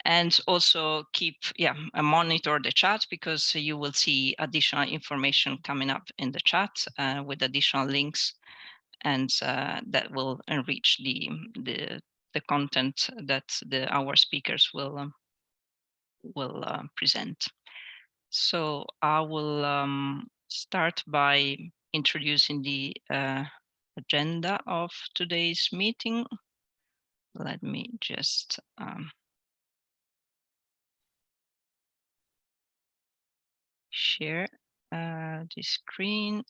And also monitor the chat, because you will see additional information coming up in the chat with additional links, and that will enrich the content that our speakers will present. So I will start by introducing the agenda of today's meeting. Let me just share the screen.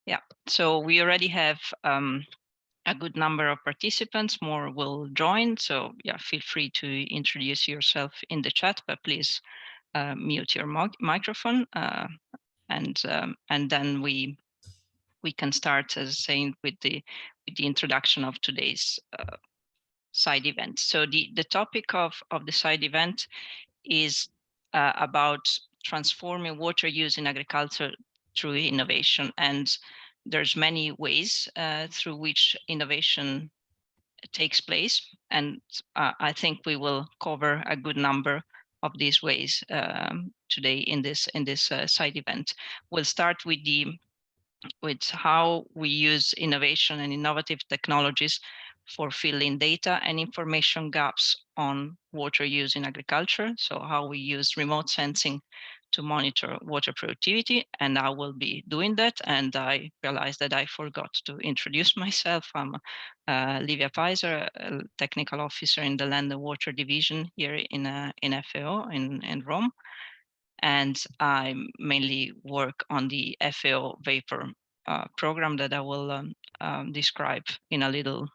Yeah, so we already have a good number of participants. More will join, so yeah, feel free to introduce yourself in the chat, but please mute your microphone, and then we can start, as saying, with the introduction of today's side event. So the topic of the side event is about transforming water use in agriculture through innovation, and there's many ways through which innovation takes place, and I think we will cover a good number of these ways today in this side event. We'll start with how we use innovation and innovative technologies for filling data and information gaps on water use in agriculture. So how we use remote sensing to monitor water productivity, and I will be doing that. And I realized that I forgot to introduce myself. I'm Livia Peiser, a technical officer in the Land and Water Division here in FAO in Rome. And I mainly work on the FAO WaPOR program that I will describe in a little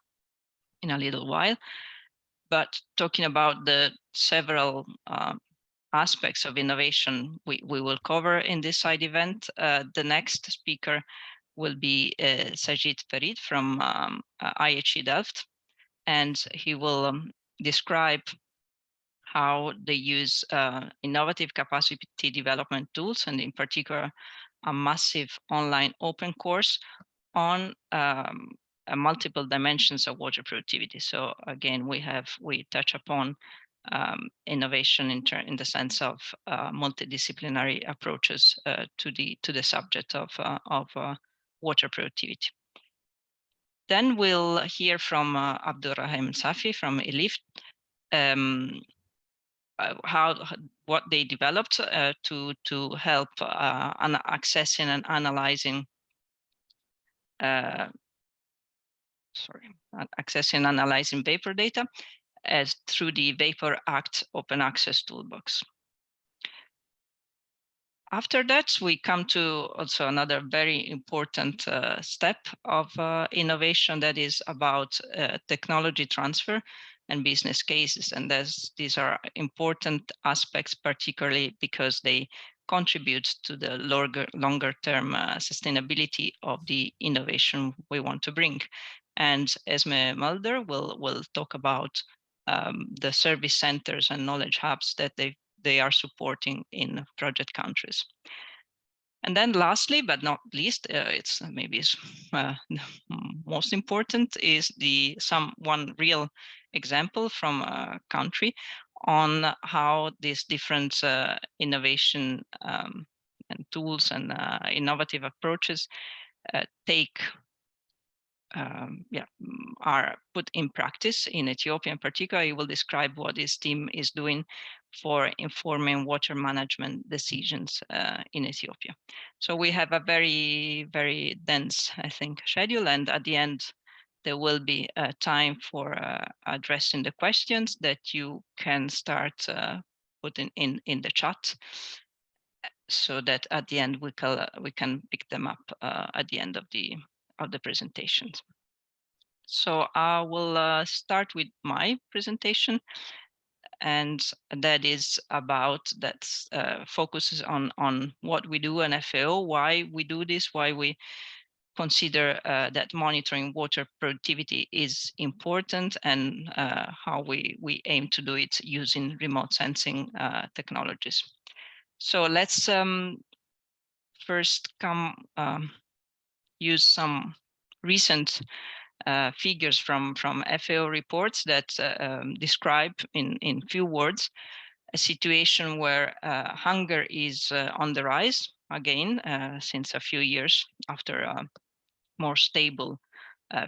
while. But talking about the several aspects of innovation we will cover in this side event, the next speaker will be Sajid Farid from IHE Delft, and he will describe how they use innovative capacity development tools, and in particular, a massive online open course on multiple dimensions of water productivity. So again, we touch upon innovation in the sense of multidisciplinary approaches to the subject of water productivity. Then we'll hear from Abdurrahim Safi from ELIF, what they developed to help accessing and analyzing analyzing WaPOR data as through the WaPOR Act Open Access Toolbox. After that, we come to also another very important step of innovation, that is about technology transfer and business cases. And these are important aspects, particularly because they contribute to the longer term sustainability of the innovation we want to bring. And Esme Mulder will talk about the service centers and knowledge hubs that they are supporting in project countries. And then lastly, but not least, it's maybe most important, is one real example from a country on how these different innovation and tools and innovative approaches are put in practice in Ethiopia. In particular, he will describe what his team is doing for informing water management decisions in Ethiopia. So we have a very, very dense, I think, schedule, and at the end, there will be time for addressing the questions that you can start putting in the chat, so that at the end we can pick them up at the end of the presentations. So I will start with my presentation, and that is about focuses on what we do in FAO, why we do this, why we consider that monitoring water productivity is important, and how we aim to do it using remote sensing technologies. So let's first use some recent figures from FAO reports that describe in few words a situation where hunger is on the rise again since a few years after a more stable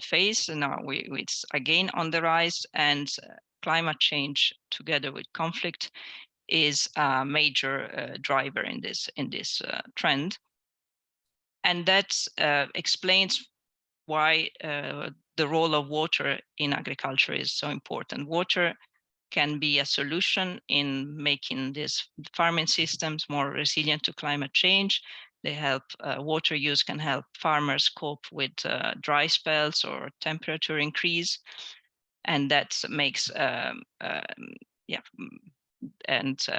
phase. Now it's again on the rise, and climate change together with conflict is a major driver in this trend, and that explains why the role of water in agriculture is so important. Water can be a solution in making these farming systems more resilient to climate change. They help, water use can help farmers cope with dry spells or temperature increase. And that makes,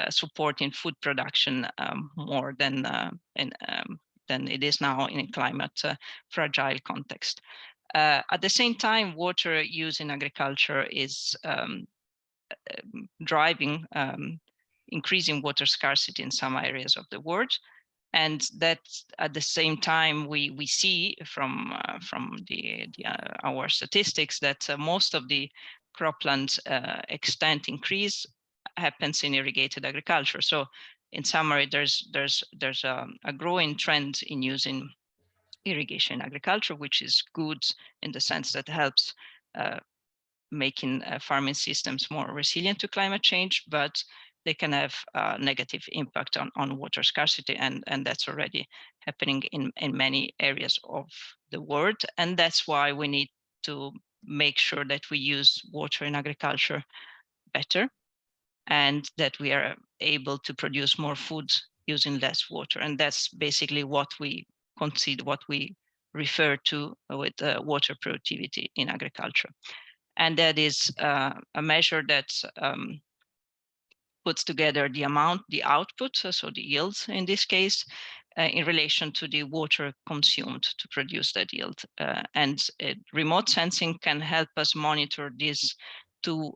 supporting food production more than it is now in a climate fragile context. At the same time, water use in agriculture is driving increasing water scarcity in some areas of the world, and that at the same time we see from our statistics that most of the cropland extent increase happens in irrigated agriculture. So in summary, there's a growing trend in using irrigation in agriculture, which is good in the sense that helps making farming systems more resilient to climate change, but they can have a negative impact on water scarcity, and that's already happening in many areas of the world. And that's why we need to make sure that we use water in agriculture better, and that we are able to produce more food using less water. And that's basically what we consider, what we refer to with water productivity in agriculture. And that is a measure that puts together the amount, the output, so the yields in this case, in relation to the water consumed to produce that yield. And remote sensing can help us monitor these two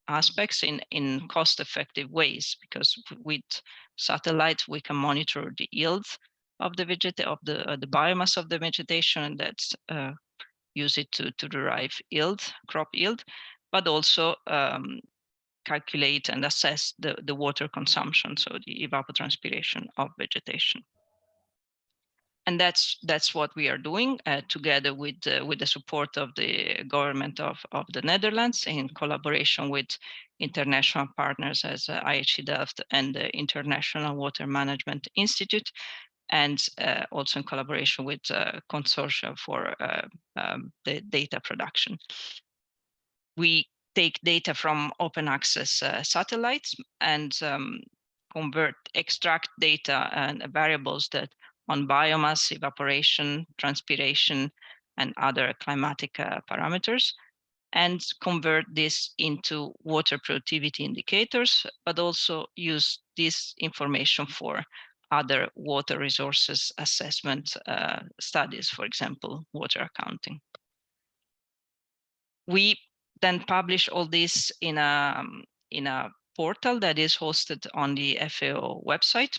aspects in cost-effective ways, because with satellite we can monitor the yield of the biomass of the vegetation, and that's use it to derive yield, crop yield, but also calculate and assess the water consumption, so the evapotranspiration of vegetation. And that's what we are doing together with the support of the government of the Netherlands, in collaboration with international partners as IHE Delft and the International Water Management Institute, and also in collaboration with consortia for the data production. We take data from open access satellites and extract data and variables that on biomass, evaporation, transpiration, and other climatic parameters, and convert this into water productivity indicators, but also use this information for other water resources assessment studies, for example, water accounting. We then publish all this in a portal that is hosted on the FAO website,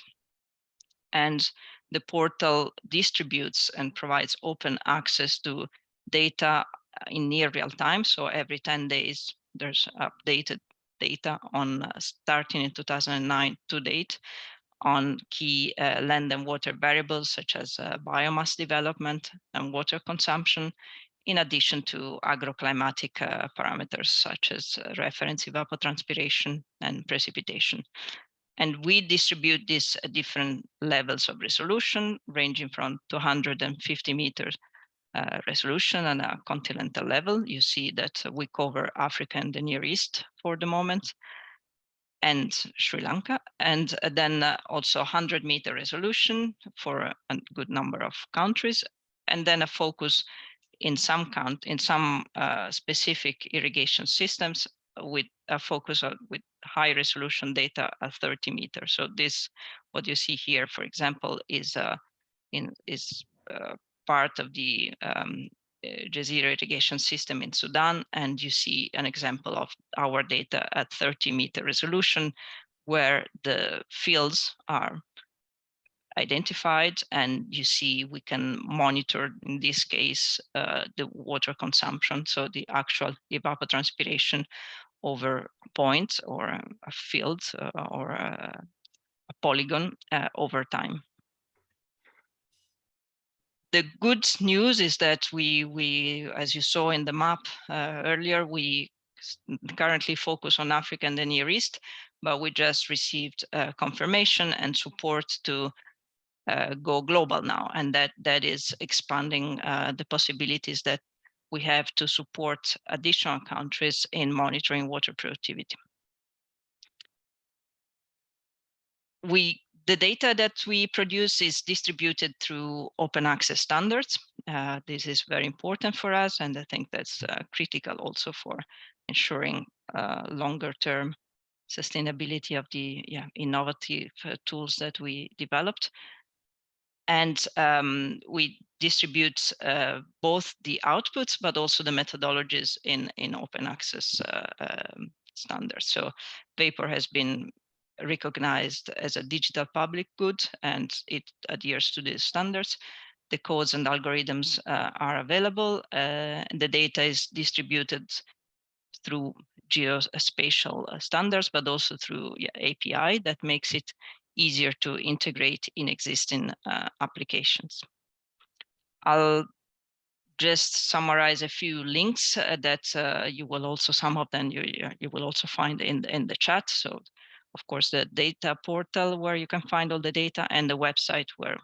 and the portal distributes and provides open access to data in near real time. So every 10 days, there's updated data on starting in 2009 to date on key land and water variables such as biomass development and water consumption, in addition to agroclimatic parameters such as reference evapotranspiration and precipitation. And we distribute these at different levels of resolution, ranging from 250 meters resolution on a continental level. You see that we cover Africa and the Near East for the moment, and Sri Lanka, and then also 100-meter resolution for a good number of countries, and then a focus in some specific irrigation systems with a focus with high resolution data at 30 meters. So this, what you see here, for example, is part of the Jazeera irrigation system in Sudan, and you see an example of our data at 30-meter resolution, where the fields are identified, and you see we can monitor, in this case, the water consumption, so the actual evapotranspiration over points or a field or a polygon over time. The good news is that we, as you saw in the map earlier, we currently focus on Africa and the Near East, but we just received confirmation and support to go global now, and that is expanding the possibilities that we have to support additional countries in monitoring water productivity. The data that we produce is distributed through open access standards. This is very important for us, and I think that's critical also for ensuring longer term sustainability of the innovative tools that we developed. And we distribute both the outputs, but also the methodologies in open access standards. So WaPOR has been recognized as a digital public good, and it adheres to these standards. The codes and algorithms are available. The data is distributed through geospatial standards, but also through API that makes it easier to integrate in existing applications. I'll just summarize a few links that you will also, some of them you will also find in the chat. So of course the data portal where you can find all the data, and the website where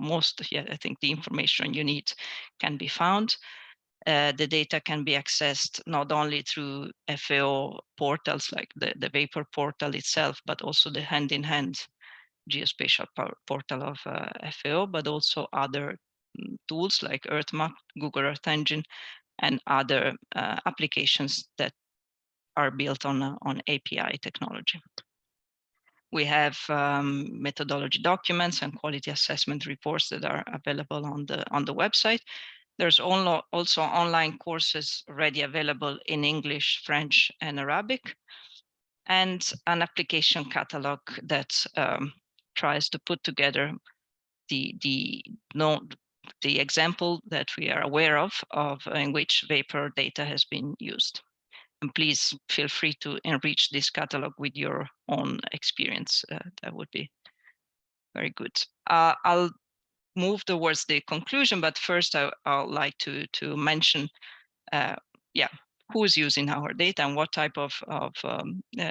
most, I think the information you need can be found. The data can be accessed not only through FAO portals like the WaPOR portal itself, but also the hand-in-hand geospatial portal of FAO, but also other tools like EarthMap, Google Earth Engine, and other applications that are built on API technology. We have methodology documents and quality assessment reports that are available on the website. There's also online courses already available in English, French, and Arabic, and an application catalog that tries to put together the example that we are aware of in which WaPOR data has been used. And please feel free to enrich this catalog with your own experience. That would be very good. I'll move towards the conclusion, but first I'd like to mention who's using our data and what type of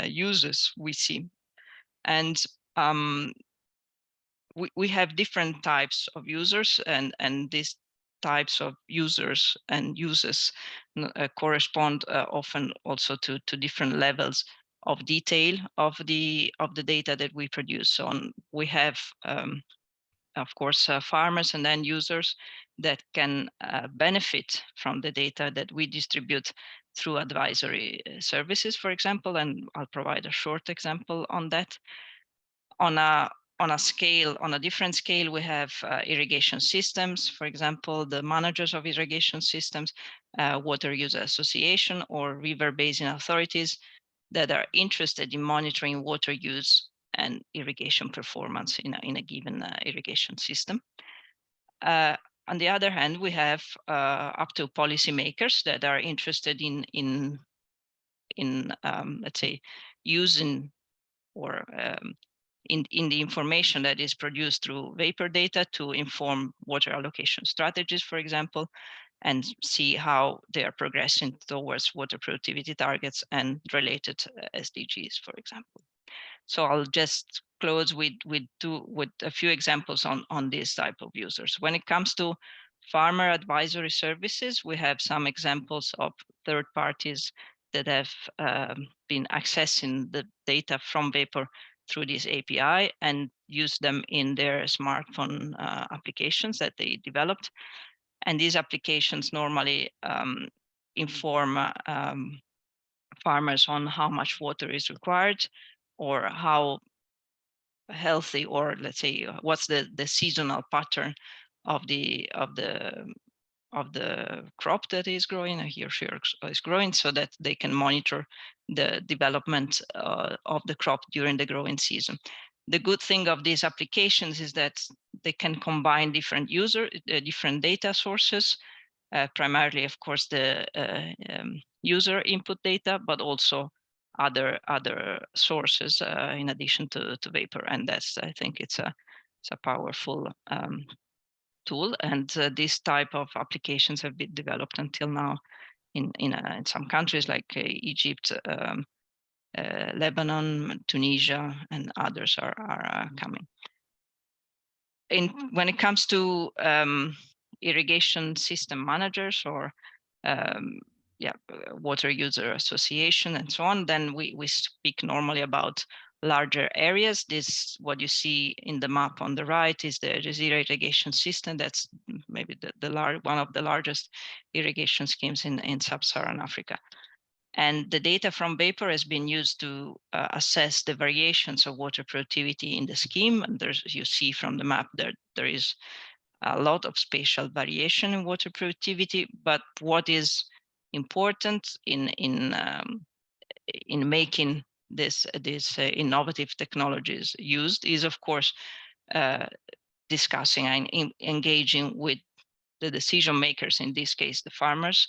users we see. And we have different types of users, and these types of users and uses correspond often also to different levels of detail of the data that we produce. So we have of course, farmers and end users that can benefit from the data that we distribute through advisory services, for example, and I'll provide a short example on that. On a different scale, we have irrigation systems, for example, the managers of irrigation systems, water user association, or river basin authorities that are interested in monitoring water use and irrigation performance in a given irrigation system. On the other hand, we have up to policymakers that are interested in let's say, using or in the information that is produced through WaPOR data to inform water allocation strategies, for example, and see how they are progressing towards water productivity targets and related SDGs, for example. So I'll just close with a few examples on this type of users. When it comes to farmer advisory services, we have some examples of third parties that have been accessing the data from WaPOR through this API and use them in their smartphone applications that they developed. And these applications normally inform farmers on how much water is required, or how healthy, or let's say what's the seasonal pattern of the crop that is growing, or he or she is growing, so that they can monitor the development of the crop during the growing season. The good thing of these applications is that they can combine different different data sources, primarily, of course, the user input data, but also other sources in addition to WaPOR. And that's, I think, it's a powerful tool. And this type of applications have been developed until now in some countries like Egypt, Lebanon, Tunisia, and others are coming. When it comes to irrigation system managers or water user association and so on, then we speak normally about larger areas. This, what you see in the map on the right, is the Jazeera irrigation system. That's maybe one of the largest irrigation schemes in sub-Saharan Africa. And the data from WaPOR has been used to assess the variations of water productivity in the scheme. And you see from the map there is a lot of spatial variation in water productivity. But what is important in making this innovative technologies used is, of course, discussing and engaging with the decision makers, in this case the farmers,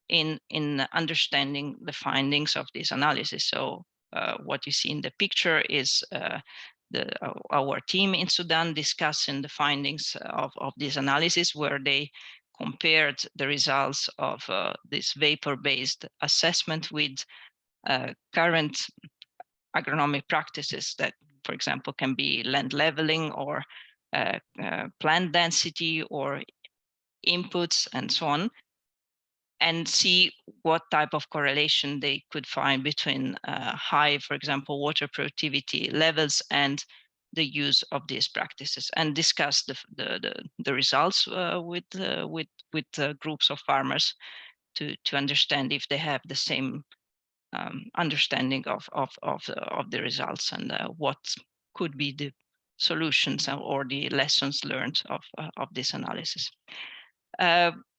in understanding the findings of this analysis. So what you see in the picture is our team in Sudan discussing the findings of this analysis, where they compared the results of this WaPOR-based assessment with current agronomic practices that, for example, can be land leveling or plant density or inputs and so on, and see what type of correlation they could find between high, for example, water productivity levels and the use of these practices, and discuss the results with groups of farmers to understand if they have the same understanding of the results, and what could be the solutions or the lessons learned of this analysis.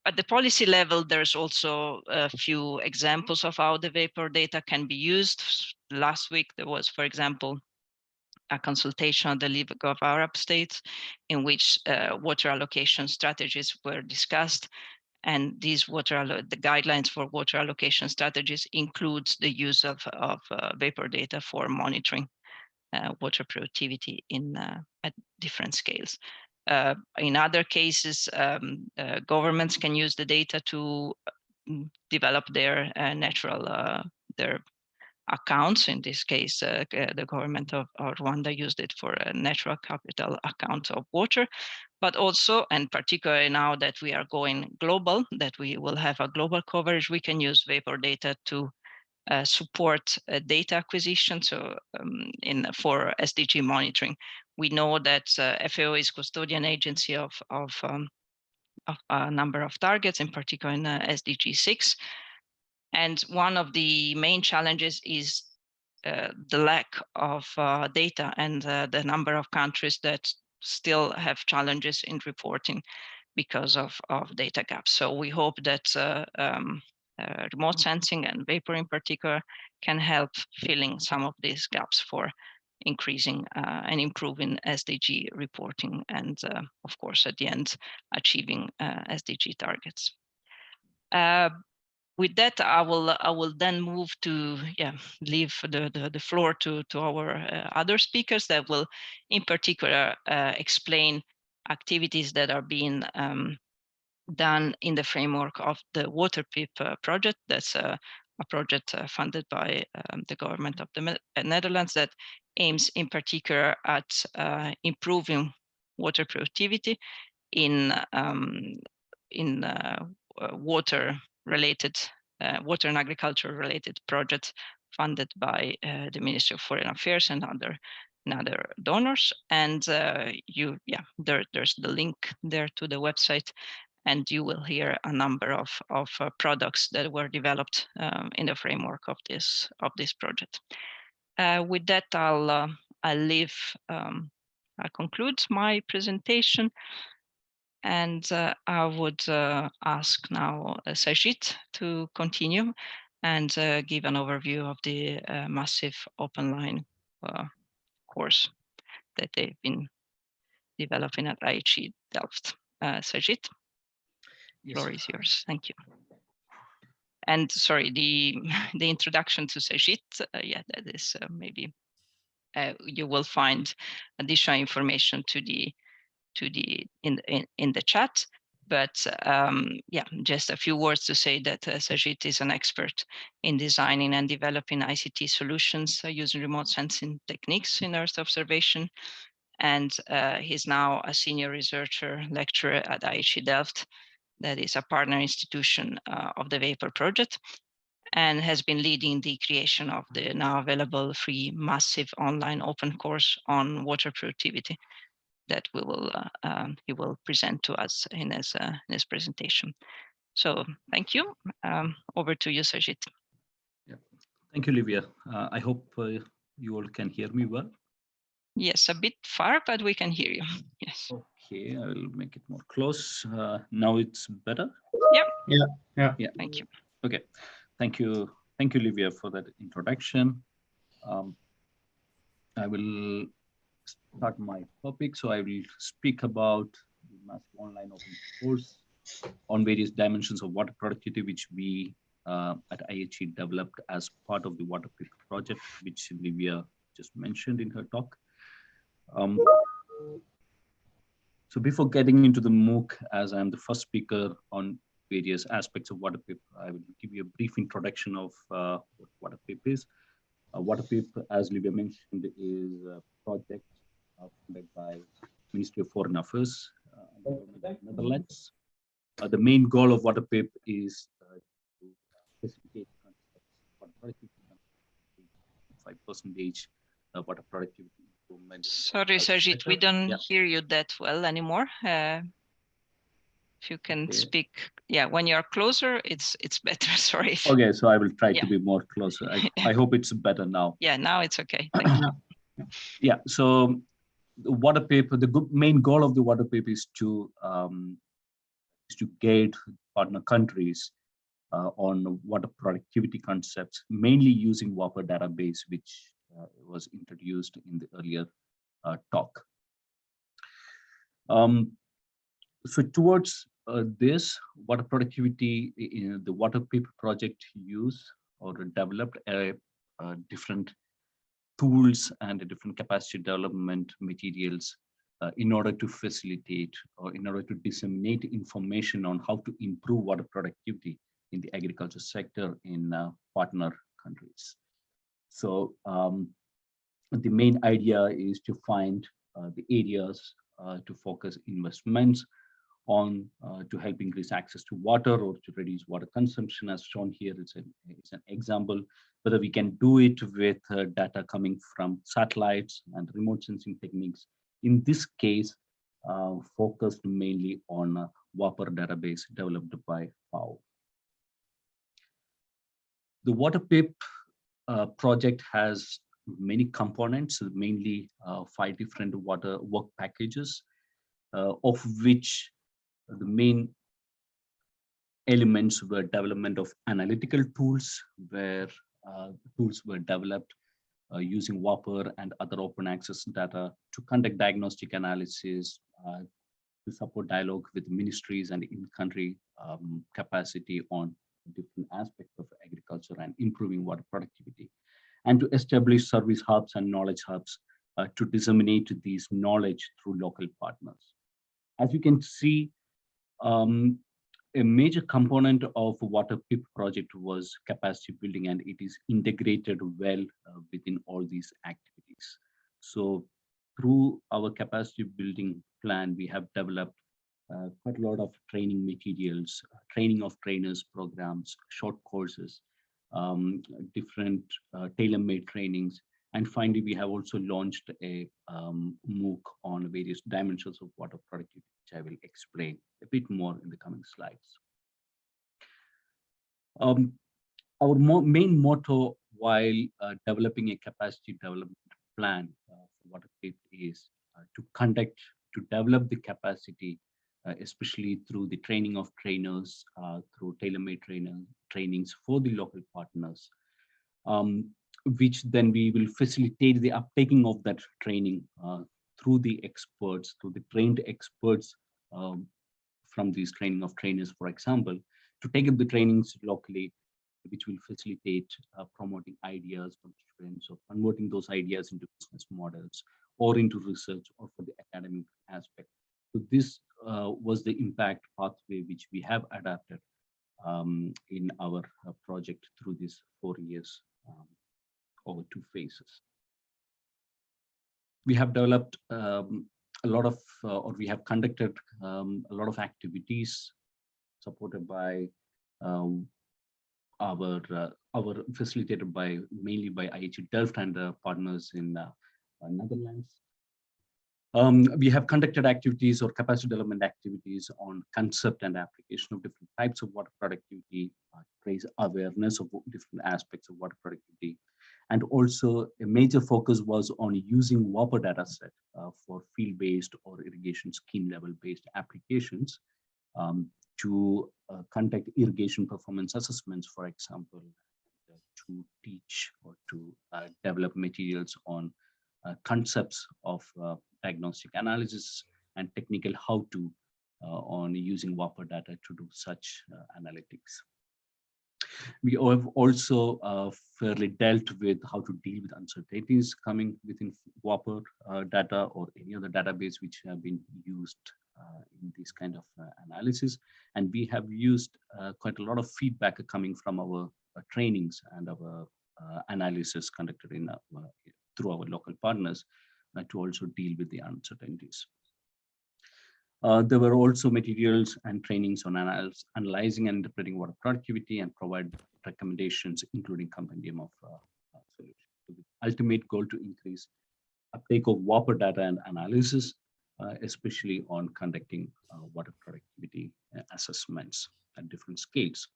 At the policy level, there's also a few examples of how the WaPOR data can be used. Last week, there was, for example, a consultation on the League of Arab States in which water allocation strategies were discussed. And these the guidelines for water allocation strategies includes the use of WaPOR data for monitoring water productivity at different scales. In other cases, governments can use the data to develop their their accounts. In this case, the government of Rwanda used it for a natural capital account of water. But also, and particularly now that we are going global, that we will have a global coverage, we can use WaPOR data to support data acquisition. So for SDG monitoring, we know that FAO is custodian agency of a number of targets, in particular in SDG 6. And one of the main challenges is the lack of data and the number of countries that still have challenges in reporting because of data gaps. So we hope that remote sensing and WaPOR in particular can help filling some of these gaps for increasing and improving SDG reporting, and of course at the end achieving SDG targets. With that, I will then move to leave the floor to our other speakers that will in particular explain activities that are being done in the framework of the WaterPIP project. That's a project funded by the government of the Netherlands that aims in particular at improving water productivity in water and agriculture related projects funded by the Ministry of Foreign Affairs and other donors. And there's the link there to the website, and you will hear a number of products that were developed in the framework of this project. With that, I'll conclude my presentation, and I would ask now Sajid to continue and give an overview of the massive open line course. that they've been developing at IHE Delft. Sajid, floor is yours. Thank you. And sorry, the the introduction to Sajid, yeah, that is maybe you will find additional information to the in the chat. But yeah, just a few words to say that Sajid is an expert in designing and developing ICT solutions using remote sensing techniques in Earth observation. And he's now a senior researcher lecturer at IHE Delft, that is a partner institution of the WaPOR project, and has been leading the creation of the now available free massive online open course on water productivity that we will he will present to us in his presentation. So thank you. Over to you, Sajid. Yeah. Thank you, Livia. I hope you all can hear me well. Yes, a bit far, but we can hear you. Yes. Okay, I will make it more close. Now it's better? Yeah. Yeah. Yeah. Yeah. Thank you. Okay. Thank you. Thank you, Livia, for that introduction. I will start my topic. So I will speak about the massive online open course on various dimensions of water productivity, which we at IHE developed as part of the WaterPIP project, which Livia just mentioned in her talk. So before getting into the Mooc, as I'm the first speaker on various aspects of WaterPIP, I will give you a brief introduction of what WaterPIP is. WaterPIP, as Livia mentioned, is a project funded by Ministry of Foreign Affairs in the Netherlands. The main goal of WaterPIP is to facilitate water productivity, 5% water productivity improvement. Sorry, Sajid, we don't hear you that well anymore. If you can speak, yeah, when you're closer, it's better. Sorry. Okay, so I will try to be more closer. I hope it's better now. Yeah, now it's okay. Thank you. Yeah, so the WaterPIP, the main goal of the WaterPIP is to guide partner countries on water productivity concepts, mainly using WaPOR database, which was introduced in the earlier talk. So towards this water productivity, the WaterPIP project used or developed different tools and different capacity development materials in order to facilitate or in order to disseminate information on how to improve water productivity in the agriculture sector in partner countries. So the main idea is to find the areas to focus investments on to help increase access to water or to reduce water consumption. As shown here, it's an example, whether we can do it with data coming from satellites and remote sensing techniques. In this case, focused mainly on WaPOR database developed by FAO. The WaterPIP project has many components, mainly 5 different water work packages, of which the main elements were development of analytical tools, where tools were developed using WaPOR and other open access data to conduct diagnostic analysis, to support dialogue with ministries and in-country capacity on different aspects of agriculture and improving water productivity, and to establish service hubs and knowledge hubs to disseminate these knowledge through local partners. As you can see, a major component of WaterPIP project was capacity building, and it is integrated well within all these activities. So through our capacity building plan, we have developed quite a lot of training materials, training of trainers programs, short courses, different tailor-made trainings. And finally, we have also launched a Mooc on various dimensions of water productivity, which I will explain a bit more in the coming slides. Our main motto while developing a capacity development plan for WaterPIP is to develop the capacity, especially through the training of trainers, through tailor-made trainings for the local partners, which then we will facilitate the uptaking of that training through the experts, through the trained experts um, from these training of trainers, for example, to take up the trainings locally, which will facilitate promoting ideas from students or converting those ideas into business models or into research or for the academic aspect. So this was the impact pathway which we have adapted in our project through these 4 years over 2 phases. We have developed a lot of, or we have conducted a lot of activities supported by our facilitated by mainly by IHE Delft and partners in Netherlands. We have conducted activities or capacity development activities on concept and application of different types of water productivity, raise awareness of different aspects of water productivity. And also a major focus was on using WaPOR data set for field-based or irrigation scheme level-based applications to conduct irrigation performance assessments, for example, to teach or to develop materials on concepts of diagnostic analysis and technical how-to on using WaPOR data to do such analytics. We have also fairly dealt with how to deal with uncertainties coming within WaPOR data or any other database which have been used in this kind of analysis. And we have used quite a lot of feedback coming from our trainings and our analysis conducted in through our local partners to also deal with the uncertainties. There were also materials and trainings on analyzing and interpreting water productivity and provide recommendations, including compendium of solutions. With the ultimate goal to increase uptake of WaPOR data and analysis, especially on conducting water productivity assessments at different scales.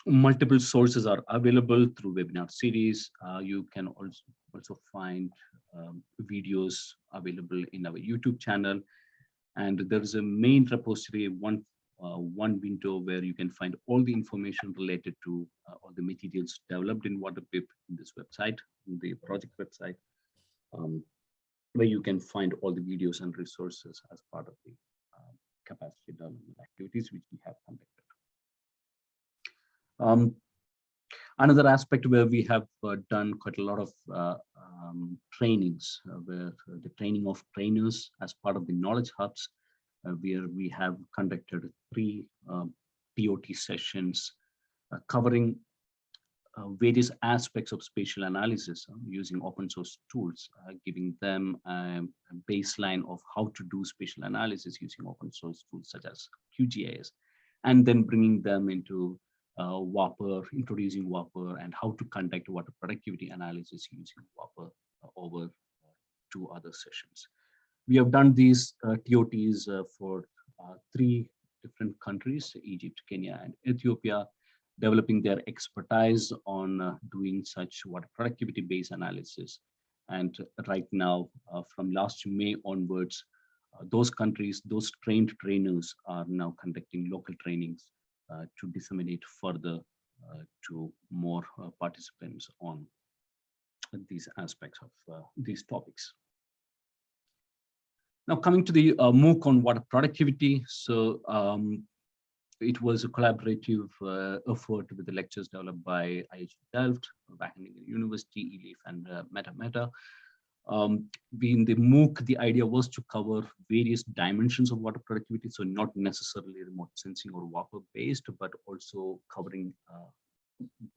Multiple sources are available through webinar series. You can also find videos available in our YouTube channel. And there is a main repository, one window where you can find all the information related to all the materials developed in WaterPIP in this website, in the project website, where you can find all the videos and resources as part of the capacity development activities which we have conducted. Another aspect where we have done quite a lot of trainings, where the training of trainers as part of the knowledge hubs, where we have conducted 3 TOT sessions covering various aspects of spatial analysis using open source tools, giving them a baseline of how to do spatial analysis using open source tools such as QGIS, and then bringing them into WaPOR, introducing WaPOR, and how to conduct water productivity analysis using WaPOR over 2 other sessions. We have done these TOTs for 3 different countries, Egypt, Kenya, and Ethiopia, developing their expertise on doing such water productivity-based analysis. And right now, from last May onwards, those countries, those trained trainers are now conducting local trainings to disseminate further to more participants on these aspects of these topics. Now coming to the Mooc on water productivity. So it was a collaborative effort with the lectures developed by IHE Delft, Wageningen University, ELIF, and Meta. In the Mooc, the idea was to cover various dimensions of water productivity, so not necessarily remote sensing or WaPOR based, but also covering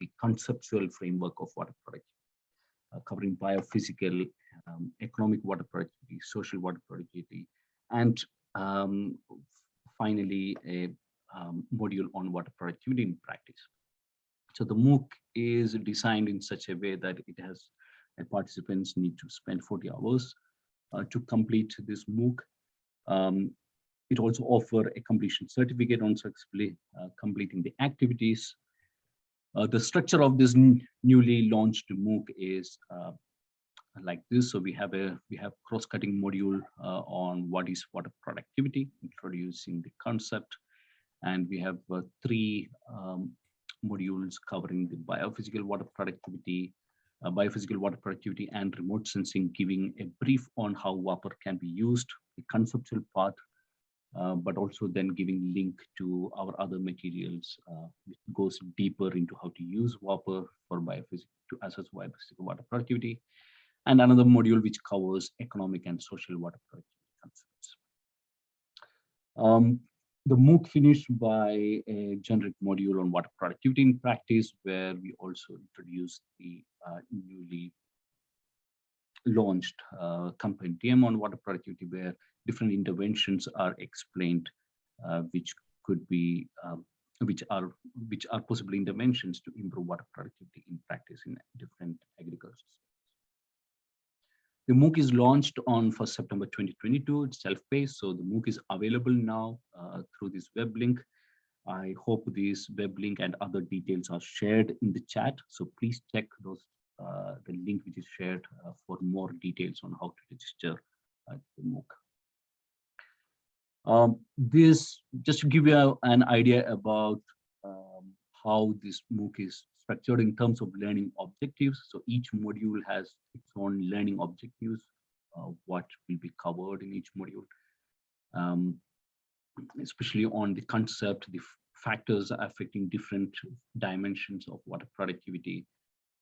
the conceptual framework of water productivity, covering biophysical, economic water productivity, social water productivity, and finally a module on water productivity in practice. So the Mooc is designed in such a way that it has participants need to spend 40 hours to complete this Mooc. It also offers a completion certificate on successfully completing the activities. The structure of this newly launched Mooc is like this. So we have cross-cutting module on what is water productivity, introducing the concept, and we have 3 modules covering the biophysical water productivity, biophysical water productivity and remote sensing, giving a brief on how WaPOR can be used, the conceptual part, but also then giving link to our other materials, which goes deeper into how to use WaPOR for biophysics to assess biophysical water productivity, and another module which covers economic and social water productivity concepts. The Mooc finished by a generic module on water productivity in practice, where we also introduced the newly launched compendium on water productivity, where different interventions are explained, which could be which are possible interventions to improve water productivity in practice in different agriculture. The Mooc is launched on 1st September 2022. It's self-paced, so the Mooc is available now through this web link. I hope this web link and other details are shared in the chat. So please check those the link which is shared for more details on how to register the Mooc. This just to give you an idea about how this Mooc is structured in terms of learning objectives. So each module has its own learning objectives, what will be covered in each module, especially on the concept, the factors affecting different dimensions of water productivity,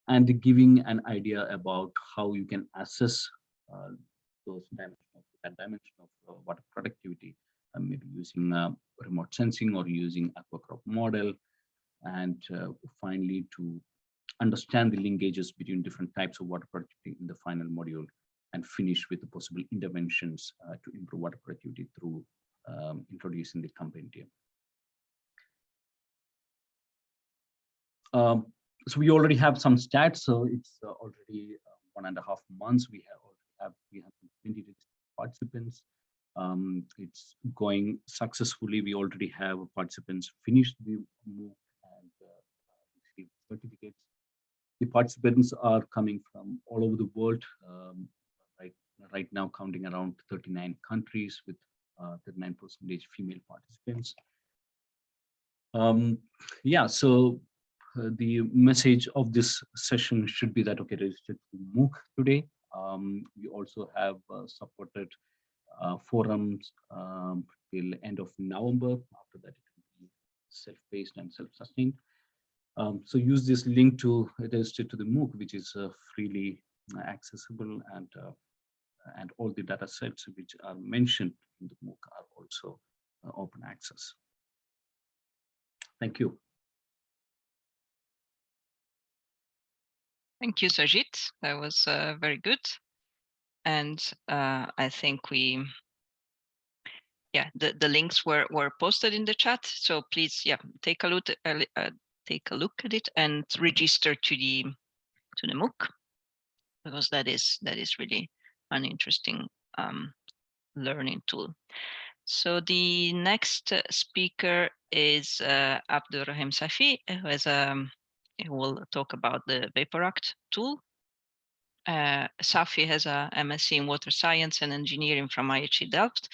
and giving an idea about how you can assess those dimension of water productivity, maybe using remote sensing or using aquacrop model, and finally to understand the linkages between different types of water productivity in the final module, and finish with the possible interventions to improve water productivity through introducing the compendium. So we already have some stats. So it's already 1.5 months. We have 20 participants. It's going successfully. We already have participants finished the Mooc and received certificates. The participants are coming from all over the world. Right now, counting around 39 countries with 39% female participants. Yeah, so the message of this session should be that, okay, registered to Mooc today. We also have supported forums till end of November. After that, it will be self-paced and self-sustained. So use this link to register to the Mooc, which is freely accessible, and all the data sets which are mentioned in the Mooc are also open access. Thank you. Thank you, Sajid. That was very good. And I think the links were posted in the chat. So please, take a look at it and register to the Mooc, because that is really an interesting learning tool. So the next speaker is Abdurrahim Safi, who will talk about the WaPOR Act tool. Safi has a MSc in water science and engineering from IHE Delft,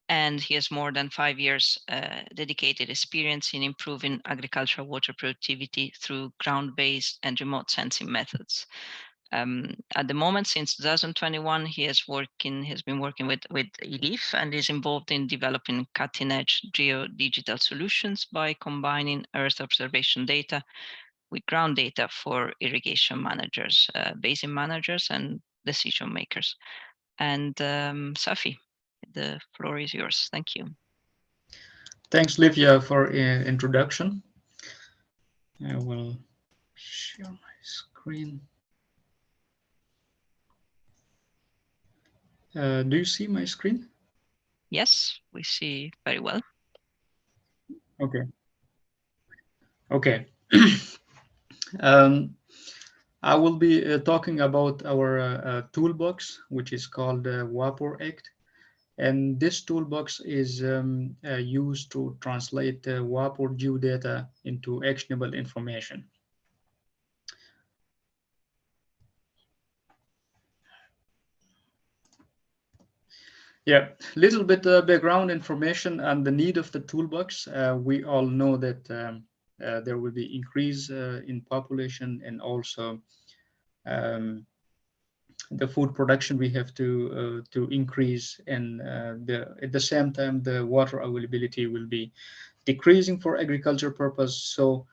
and he has more than 5 years dedicated experience in improving agricultural water productivity through ground-based and remote sensing methods. At the moment, since 2021, he has been working with ELIF and is involved in developing cutting-edge geo-digital solutions by combining Earth observation data with ground data for irrigation managers, basin managers, and decision makers. And Safi, the floor is yours. Thank you. Thanks, Livia, for introduction. I will share my screen. Do you see my screen? Yes, we see very well. Okay. Okay. I will be talking about our toolbox, which is called WaPOR Act. And this toolbox is used to translate WaPOR geodata into actionable information. Yeah, little bit background information on the need of the toolbox. We all know that there will be increase in population, and also um, the food production we have to increase, and at the same time the water availability will be decreasing for agriculture purpose. So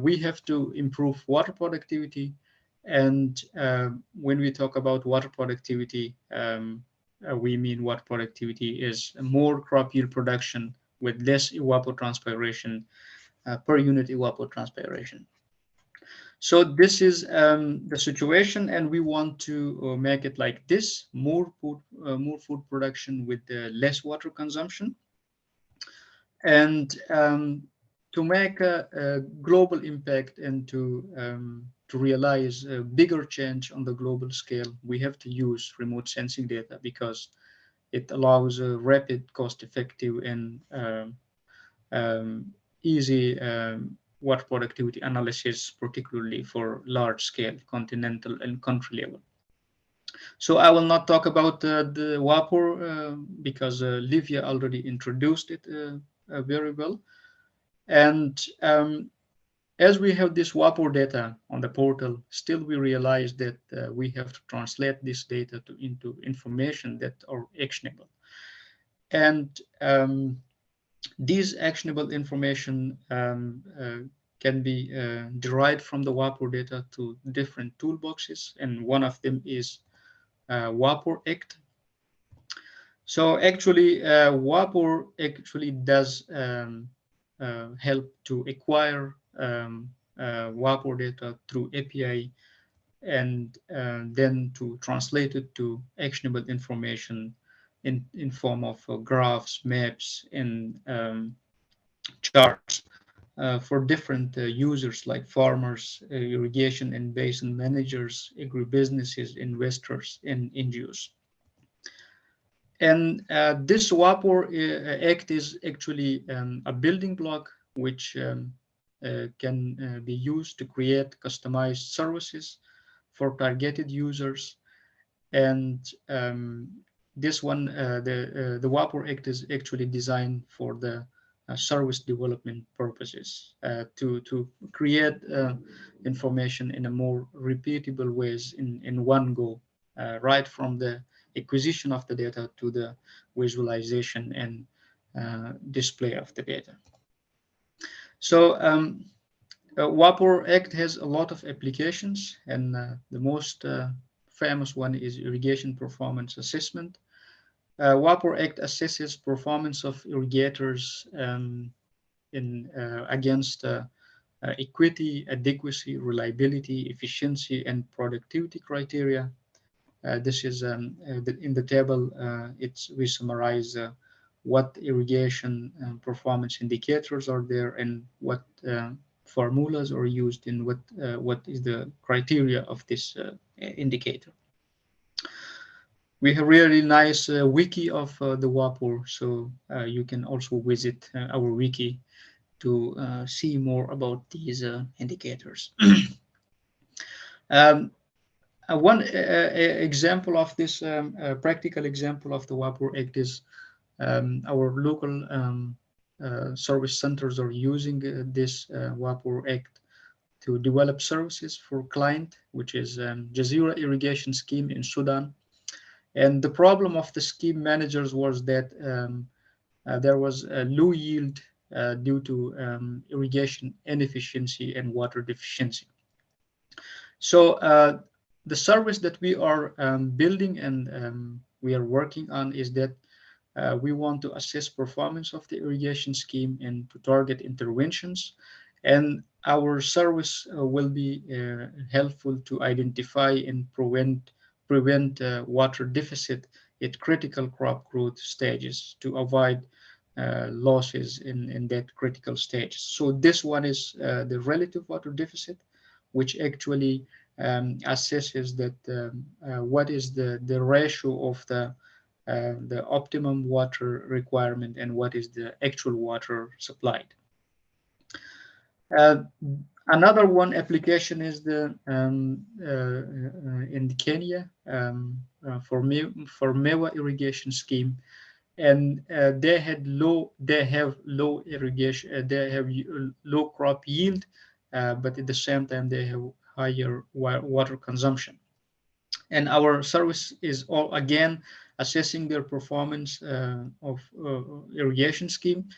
we have to improve water productivity. And when we talk about water productivity, we mean water productivity is more crop yield production with less evapotranspiration per unit evapotranspiration. So this is the situation, and we want to make it like this: more food production with less water consumption. And to make a global impact and to realize a bigger change on the global scale, we have to use remote sensing data because it allows a rapid, cost-effective, and easy water productivity analysis, particularly for large-scale continental and country level. So I will not talk about the WaPOR because Livia already introduced it very well. And as we have this WaPOR data on the portal, still we realize that we have to translate this data into information that are actionable. And these actionable information can be derived from the WaPOR data to different toolboxes, and one of them is WaPOR Act. So actually, WaPOR actually does help to acquire WaPOR data through API, and then to translate it to actionable information in form of graphs, maps, and charts for different users like farmers, irrigation and basin managers, agribusinesses, investors, and NGOs. And this WaPOR Act is actually a building block which can be used to create customized services for targeted users. And this one, the WaPOR Act is actually designed for the service development purposes to create information in a more repeatable ways in one go, right from the acquisition of the data to the visualization and display of the data. So WaPOR Act has a lot of applications, and the most famous one is irrigation performance assessment. WaPOR Act assesses performance of irrigators against equity, adequacy, reliability, efficiency, and productivity criteria. This is in the table. We summarize what irrigation performance indicators are there, and what formulas are used, and what is the criteria of this indicator. We have really nice wiki of the WaPOR, so you can also visit our wiki to see more about these indicators. One example of this practical example of the WaPOR Act is our local service centers are using this WaPOR Act to develop services for client, which is Jazeera Irrigation Scheme in Sudan. And the problem of the scheme managers was that there was a low yield due to irrigation inefficiency and water deficiency. So the service that we are building and we are working on is that we want to assess performance of the irrigation scheme and to target interventions. And our service will be helpful to identify and prevent water deficit at critical crop growth stages to avoid losses in that critical stage. So this one is the relative water deficit, which actually assesses that what is the ratio of the optimum water requirement and what is the actual water supplied. Another one application is in Kenya for Mewa irrigation scheme, and they have low irrigation, they have low crop yield, but at the same time they have higher water consumption. And our service is all again assessing their performance of irrigation scheme.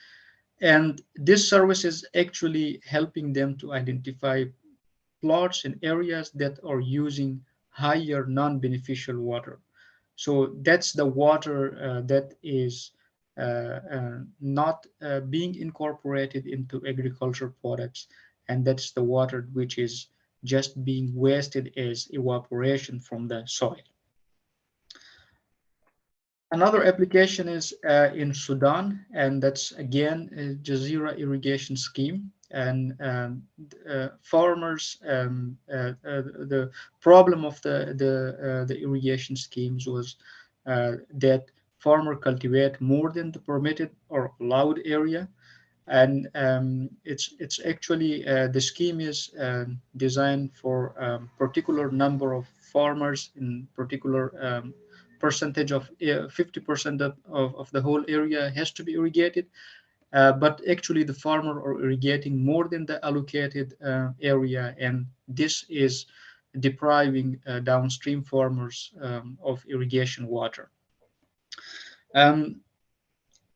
And this service is actually helping them to identify plots and areas that are using higher non-beneficial water. So that's the water that is not being incorporated into agriculture products, and that's the water which is just being wasted as evaporation from the soil. Another application is in Sudan, and that's again a Jazeera irrigation scheme. And farmers, the problem of the irrigation schemes was that farmer cultivate more than the permitted or allowed area, and it's actually the scheme is designed for particular number of farmers in particular percentage of 50% of the whole area has to be irrigated, but actually the farmer are irrigating more than the allocated area, and this is depriving downstream farmers of irrigation water. Um,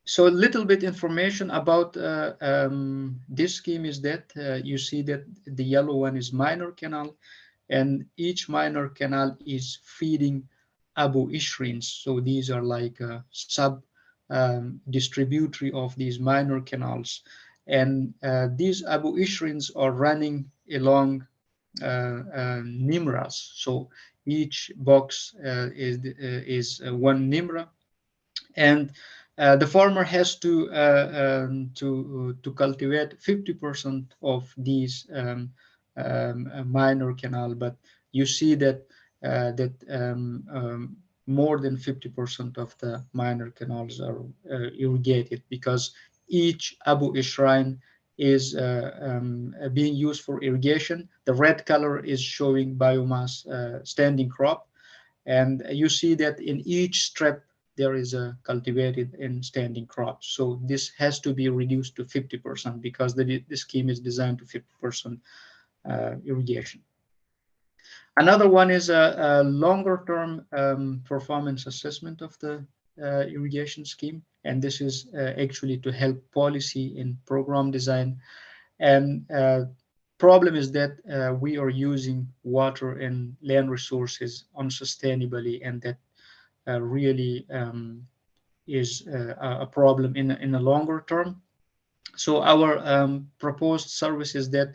so a little bit information about this scheme is that you see that the yellow one is minor canal, and each minor canal is feeding Abu Ishrins. So these are like a sub distributary of these minor canals. And these Abu Ishrins are running along Nimras. So each box is one Nimra, and the farmer has to cultivate 50% of these minor canal, but you see that more than 50% of the minor canals are irrigated, because each Abu Ishrine is being used for irrigation. The red color is showing biomass standing crop, and you see that in each strip there is a cultivated and standing crop. So this has to be reduced to 50% because the scheme is designed to 50% irrigation. Another one is a longer term performance assessment of the irrigation scheme. And this is actually to help policy in program design. And problem is that we are using water and land resources unsustainably, and that really is a problem in the longer term. So our proposed service is that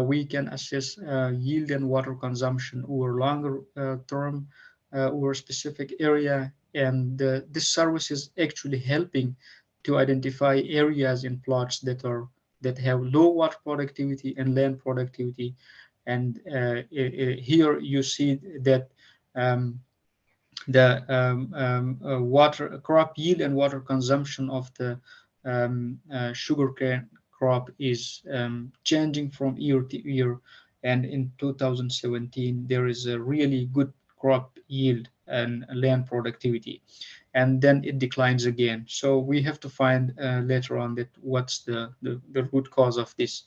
we can assess yield and water consumption over longer term over a specific area, and this service is actually helping to identify areas in plots that have low water productivity and land productivity. And here you see that the water crop yield and water consumption of the sugarcane crop is changing from year to year. And in 2017, there is a really good crop yield and land productivity, and then it declines again. So we have to find later on that what's the root cause of this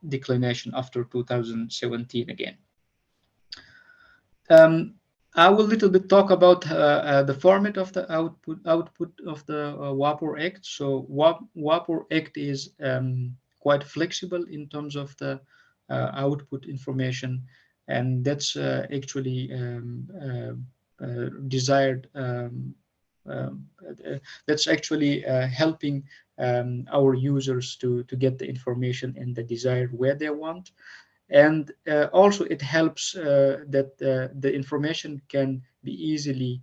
declination after 2017 again. I will little bit talk about the format of the output of the WaPOR Act. So WaPOR Act is quite flexible in terms of the output information, and that's actually desired. That's actually helping our users to get the information in the desired way they want. And also it helps that the information can be easily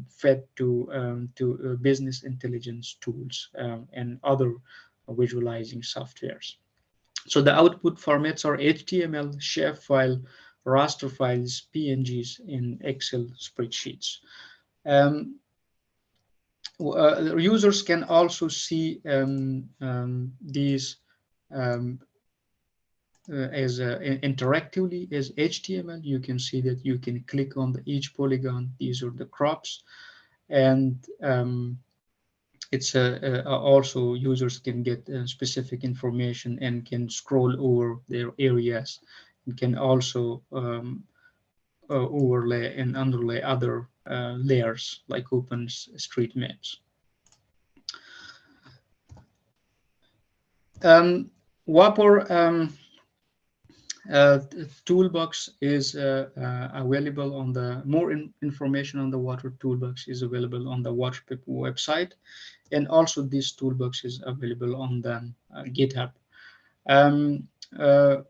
fed to business intelligence tools and other visualizing softwares. So the output formats are HTML, shapefile, raster files, PNGs in Excel spreadsheets. Users can also see these as interactively as HTML. You can see that you can click on each polygon. These are the crops, and it's also users can get specific information and can scroll over their areas can also overlay and underlay other layers like street maps. WaPOR toolbox is available on the information on the water toolbox is available on the WaterPIP website, and also this toolbox is available on the GitHub. Um, uh,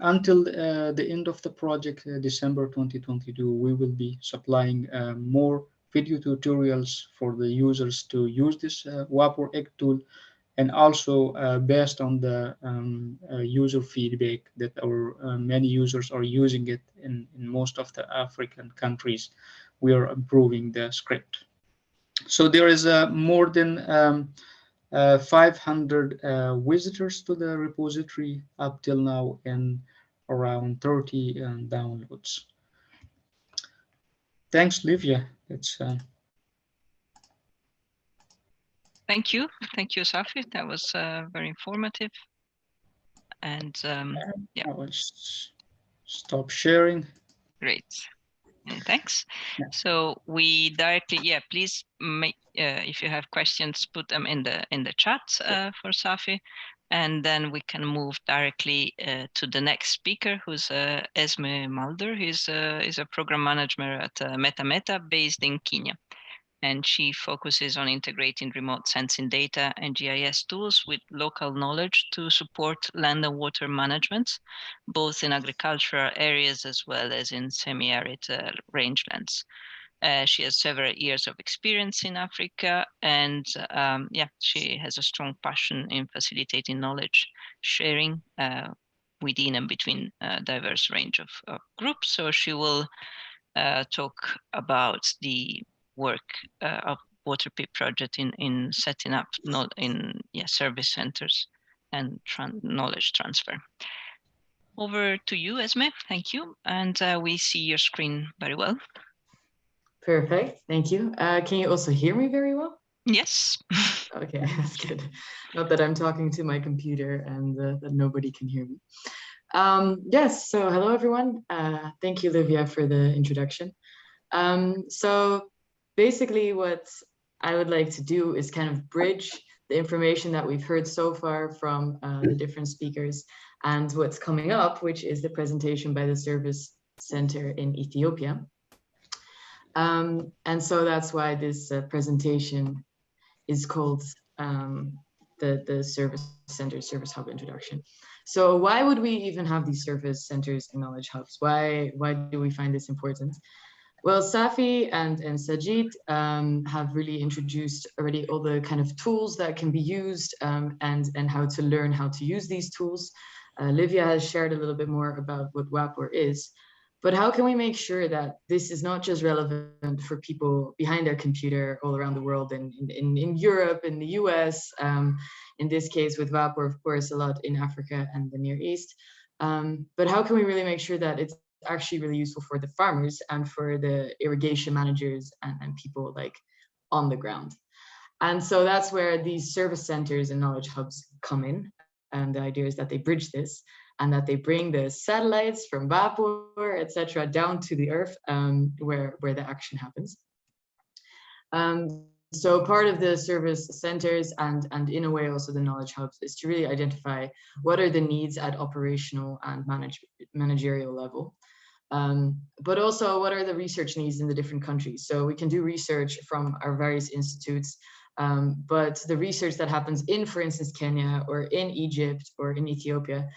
until the end of the project, December 2022, we will be supplying more video tutorials for the users to use this WaPOR Egg tool, and also based on the user feedback that our many users are using it in most of the African countries, we are improving the script. So there is more than 500 visitors to the repository up till now, and around 30 downloads. Thanks, Livia. That's Thank you, Safi. That was very informative. And yeah, I will stop sharing. great. And thanks. Yeah. So we directly, please make if you have questions, put them in the chat for Safi, and then we can move directly to the next speaker, who's Esme Mulder. He's is a program manager at Meta based in Kenya, and she focuses on integrating remote sensing data and GIS tools with local knowledge to support land and water management, both in agricultural areas as well as in semi-arid rangelands. She has several years of experience in Africa, and she has a strong passion in facilitating knowledge sharing within and between a diverse range of groups. So she will talk about the work of WaterPIP project in setting up service centers and knowledge transfer. Over to you, Esme. Thank you. And we see your screen very well. Perfect. Thank you. Can you also hear me very well? Yes. Okay, that's good. Not that I'm talking to my computer and that nobody can hear me. Yes, so hello, everyone. Thank you, Livia, for the introduction. So basically what I would like to do is kind of bridge the information that we've heard so far from the different speakers and what's coming up, which is the presentation by the Service Center in Ethiopia. And so that's why this presentation is called the Service Center Service Hub Introduction. So why would we even have these service centers and knowledge hubs? Why do we find this important? Well, Safi and Sajid have really introduced already all the kind of tools that can be used and how to learn how to use these tools. Livia has shared a little bit more about what WaPOR is, but how can we make sure that this is not just relevant for people behind their computer all around the world, in Europe, in the US, in this case with WaPOR, of course, a lot in Africa and the Near East. But how can we really make sure that it's actually really useful for the farmers and for the irrigation managers and people like on the ground? And so that's where these service centers and knowledge hubs come in. And the idea is that they bridge this and that they bring the satellites from WaPOR, etc., down to the earth where the action happens. So part of the service centers and in a way also the knowledge hubs is to really identify what are the needs at operational and managerial level. But also what are the research needs in the different countries. So we can do research from our various institutes, but the research that happens in, for instance, Kenya or in Egypt or in Ethiopia,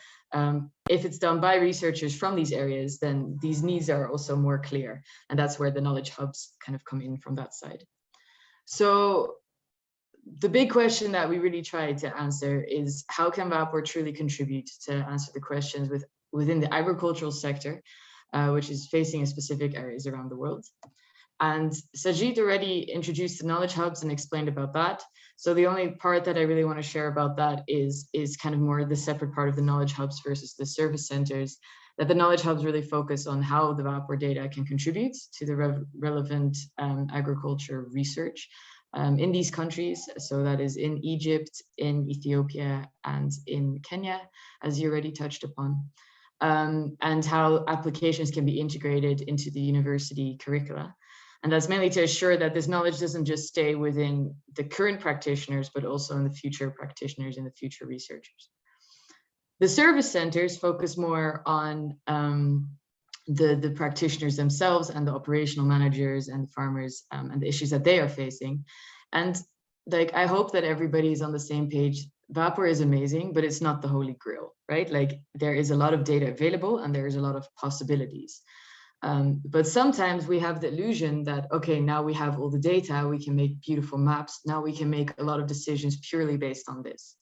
if it's done by researchers from these areas, then these needs are also more clear. And that's where the knowledge hubs kind of come in from that side. So the big question that we really try to answer is how can WaPOR truly contribute to answer the questions within the agricultural sector, which is facing specific areas around the world. And Sajid already introduced the knowledge hubs and explained about that. So the only part that I really want to share about that is kind of more the separate part of the knowledge hubs versus the service centers, that the knowledge hubs really focus on how the WaPOR data can contribute to the relevant agriculture research in these countries. So that is in Egypt, in Ethiopia, and in Kenya, as you already touched upon. and how applications can be integrated into the university curricula. And that's mainly to assure that this knowledge doesn't just stay within the current practitioners, but also in the future practitioners and the future researchers. The service centers focus more on the practitioners themselves and the operational managers and the farmers and the issues that they are facing. And like, I hope that everybody is on the same page. WaPOR is amazing, but it's not the holy grail, right? Like, there is a lot of data available and there is a lot of possibilities. But sometimes we have the illusion that, okay, now we have all the data, we can make beautiful maps. Now we can make a lot of decisions purely based on this.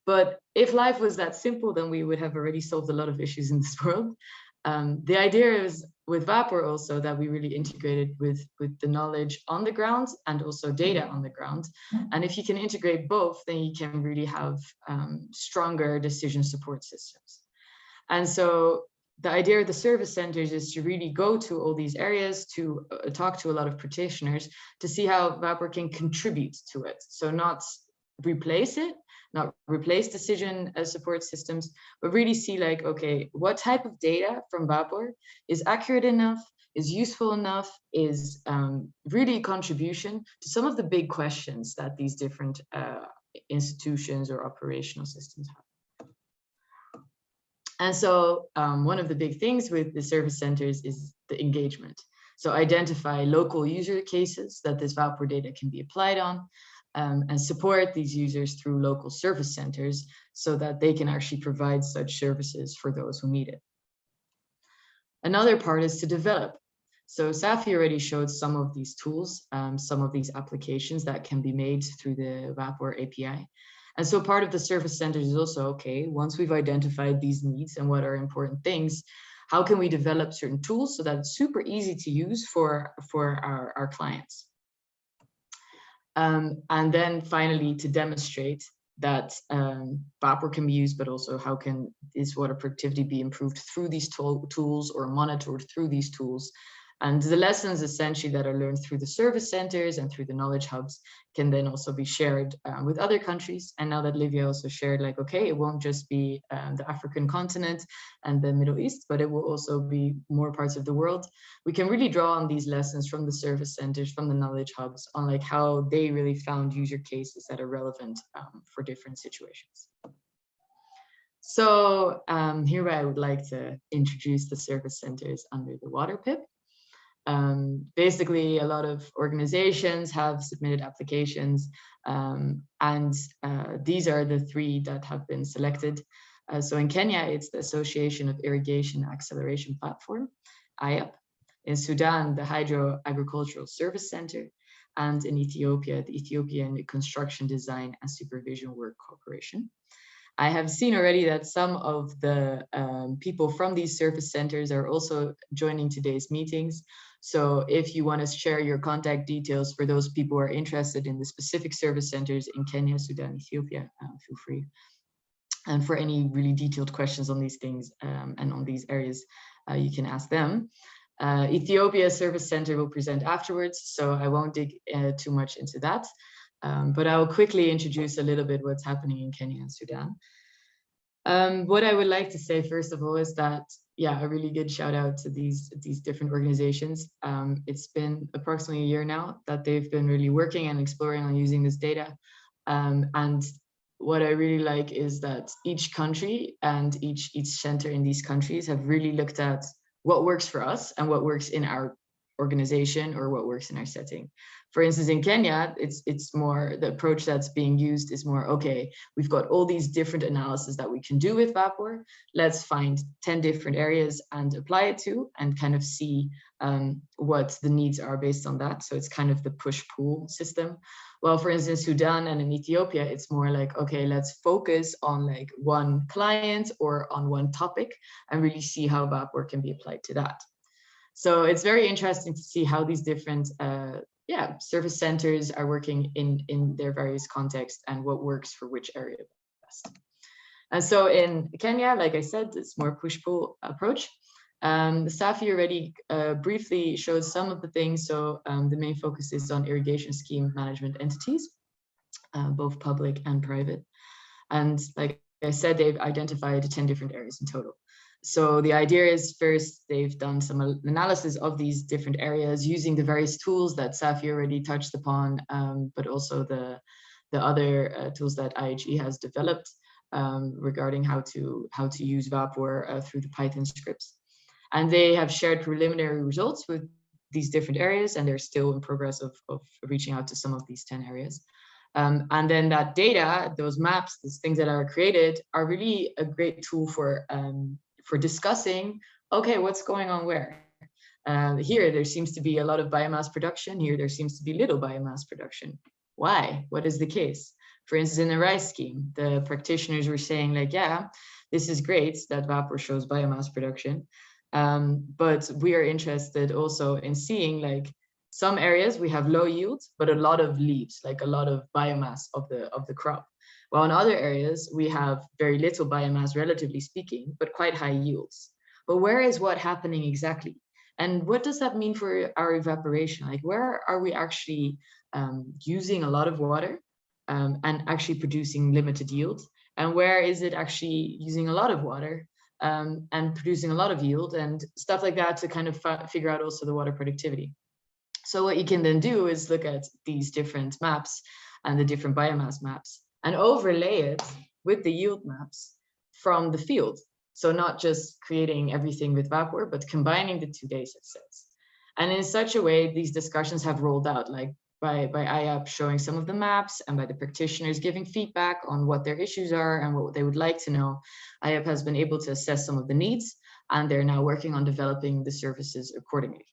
But if life was that simple, then we would have already solved a lot of issues in this world. The idea is with WaPOR also that we really integrated with the knowledge on the ground and also data on the ground. And if you can integrate both, then you can really have stronger decision support systems. And so the idea of the service centers is to really go to all these areas, to talk to a lot of practitioners, to see how WaPOR can contribute to it. So not replace it, not replace decision support systems, but really see like, okay, what type of data from WaPOR is accurate enough, is useful enough, is really a contribution to some of the big questions that these different institutions or operational systems have. And so one of the big things with the service centers is the engagement. So identify local user cases that this WaPOR data can be applied on, and support these users through local service centers so that they can actually provide such services for those who need it. Another part is to develop. So Safi already showed some of these tools, some of these applications that can be made through the WaPOR API. And so part of the service centers is also, okay, once we've identified these needs and what are important things, how can we develop certain tools so that it's super easy to use for our clients? And then finally, to demonstrate that WaPOR can be used, but also how can this water productivity be improved through these tools or monitored through these tools. And the lessons essentially that are learned through the service centers and through the knowledge hubs can then also be shared with other countries. And now that Livia also shared, like, okay, it won't just be the African continent and the Middle East, but it will also be more parts of the world. We can really draw on these lessons from the service centers, from the knowledge hubs, on like how they really found user cases that are relevant for different situations. So here I would like to introduce the service centers under the WaterPIP. Basically, a lot of organizations have submitted applications, and these are the 3 that have been selected. So in Kenya, it's the Association of Irrigation Acceleration Platform, IAP. In Sudan, the Hydro Agricultural Service Center. And in Ethiopia, the Ethiopian Construction Design and Supervision Work Corporation. I have seen already that some of the people from these service centers are also joining today's meetings. So if you want to share your contact details for those people who are interested in the specific service centers in Kenya, Sudan, Ethiopia, feel free. And for any really detailed questions on these things and on these areas, you can ask them. Ethiopia Service Center will present afterwards, so I won't dig too much into that. But I will quickly introduce a little bit what's happening in Kenya and Sudan. What I would like to say, first of all, is that, yeah, a really good shout out to these different organizations. It's been approximately a year now that they've been really working and exploring on using this data. And what I really like is that each country and each center in these countries have really looked at what works for us and what works in our organization or what works in our setting. For instance, in Kenya, it's more, the approach that's being used is more, okay, we've got all these different analyses that we can do with WaPOR. Let's find 10 different areas and apply it to, and kind of see what the needs are based on that. So it's kind of the push-pull system. Well, for instance, Sudan and in Ethiopia, it's more like, okay, let's focus on like one client or on one topic and really see how WaPOR can be applied to that. So it's very interesting to see how these different service centers are working in their various contexts and what works for which area best. And so in Kenya, like I said, it's more push-pull approach. Safi already briefly showed some of the things. So the main focus is on irrigation scheme management entities, both public and private. And like I said, they've identified 10 different areas in total. So the idea is, first, they've done some analysis of these different areas using the various tools that Safi already touched upon, but also the other tools that IHE has developed regarding how to use WaPOR through the Python scripts. And they have shared preliminary results with these different areas, and they're still in progress of reaching out to some of these 10 areas. And then that data, those maps, those things that are created, are really a great tool for discussing, okay, what's going on where? Here, there seems to be a lot of biomass production. Here, there seems to be little biomass production. Why? What is the case? For instance, in the rice scheme, the practitioners were saying, like, yeah, this is great that WaPOR shows biomass production, but we are interested also in seeing, like, some areas we have low yields, but a lot of leaves, like a lot of biomass of the crop. While in other areas, we have very little biomass, relatively speaking, but quite high yields. But where is what happening exactly? And what does that mean for our evaporation? Like, where are we actually using a lot of water and actually producing limited yields? And where is it actually using a lot of water and producing a lot of yield and stuff like that, to kind of figure out also the water productivity. So what you can then do is look at these different maps and the different biomass maps and overlay it with the yield maps from the field. So not just creating everything with WaPOR, but combining the two data sets. And in such a way, these discussions have rolled out, like by IAP showing some of the maps and by the practitioners giving feedback on what their issues are and what they would like to know. IAP has been able to assess some of the needs, and they're now working on developing the services accordingly.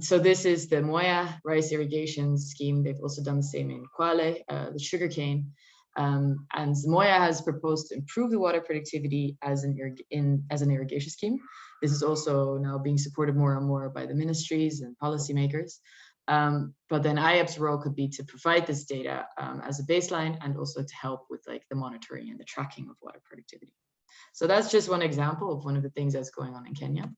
So this is the Moya rice irrigation scheme. They've also done the same in Kwale, the sugarcane. And Moya has proposed to improve the water productivity as an irrigation scheme. This is also now being supported more and more by the ministries and policymakers. But then IAP's role could be to provide this data as a baseline, and also to help with, like, the monitoring and the tracking of water productivity. So that's just one example of one of the things that's going on in Kenya.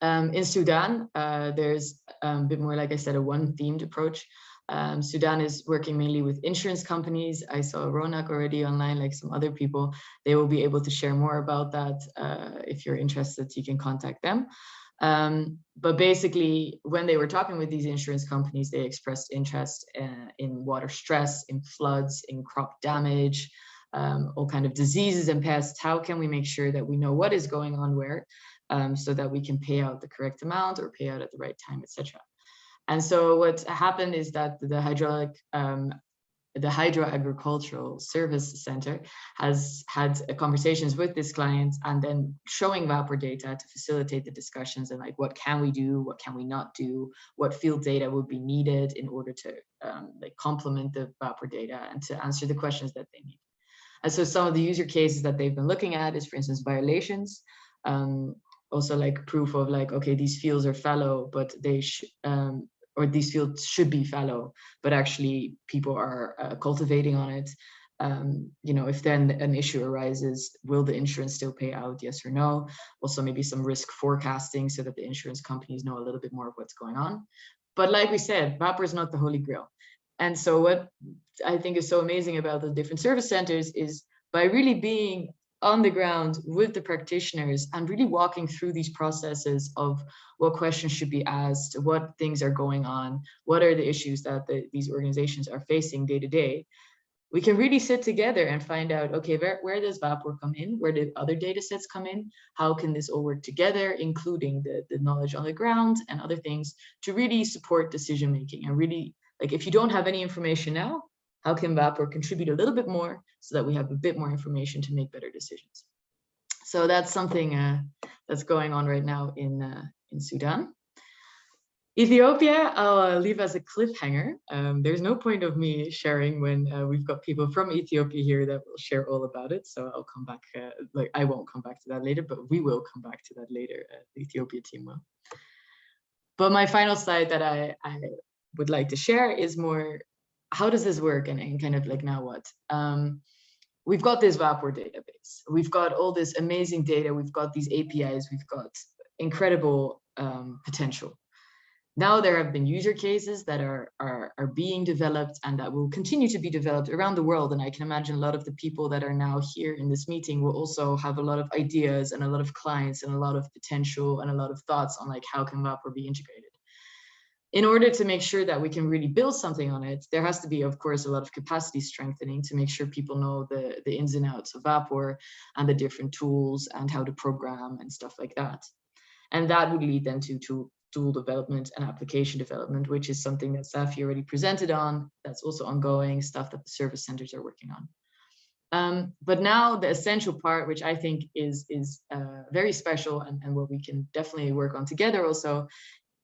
In Sudan, there's a bit more, like I said, a one-themed approach. Sudan is working mainly with insurance companies. I saw Ronak already online, like some other people. They will be able to share more about that. If you're interested, you can contact them. But basically, when they were talking with these insurance companies, they expressed interest in water stress, in floods, in crop damage, all kind of diseases and pests. How can we make sure that we know what is going on where, so that we can pay out the correct amount or pay out at the right time, etc. And so what happened is that the Hydro-Agricultural Service Center has had conversations with this client, and then showing WaPOR data to facilitate the discussions, and, like, what can we do, what can we not do, what field data would be needed in order to like complement the WaPOR data and to answer the questions that they need. And so some of the user cases that they've been looking at is, for instance, violations. Also, like, proof of, like, okay, these fields are fallow, but they or these fields should be fallow, but actually people are cultivating on it. You know, if then an issue arises, will the insurance still pay out, yes or no? Also, maybe some risk forecasting so that the insurance companies know a little bit more of what's going on. But like we said, WaPOR is not the holy grail. And so what I think is so amazing about the different service centers is, by really being on the ground with the practitioners and really walking through these processes of what questions should be asked, what things are going on, what are the issues that these organizations are facing day to day, we can really sit together and find out, okay, where does WaPOR come in? Where do other data sets come in? How can this all work together, including the knowledge on the ground and other things, to really support decision making? And really, like, if you don't have any information now, how can WaPOR contribute a little bit more so that we have a bit more information to make better decisions? So that's something that's going on right now in Sudan. Ethiopia, I'll leave as a cliffhanger. There's no point of me sharing when we've got people from Ethiopia here that will share all about it. So I'll come back, like, I won't come back to that later, but we will come back to that later. The Ethiopia team will. But my final slide that I would like to share is more, how does this work, and kind of like, now what? We've got this WaPOR database. We've got all this amazing data. We've got these APIs. We've got incredible potential. Now there have been user cases that are being developed and that will continue to be developed around the world. And I can imagine a lot of the people that are now here in this meeting will also have a lot of ideas and a lot of clients and a lot of potential and a lot of thoughts on like how can WaPOR be integrated. In order to make sure that we can really build something on it, there has to be, of course, a lot of capacity strengthening to make sure people know the ins and outs of WaPOR and the different tools and how to program and stuff like that. And that would lead then to tool development and application development, which is something that Safi already presented on. That's also ongoing stuff that the service centers are working on. But now the essential part, which I think is very special and what we can definitely work on together also,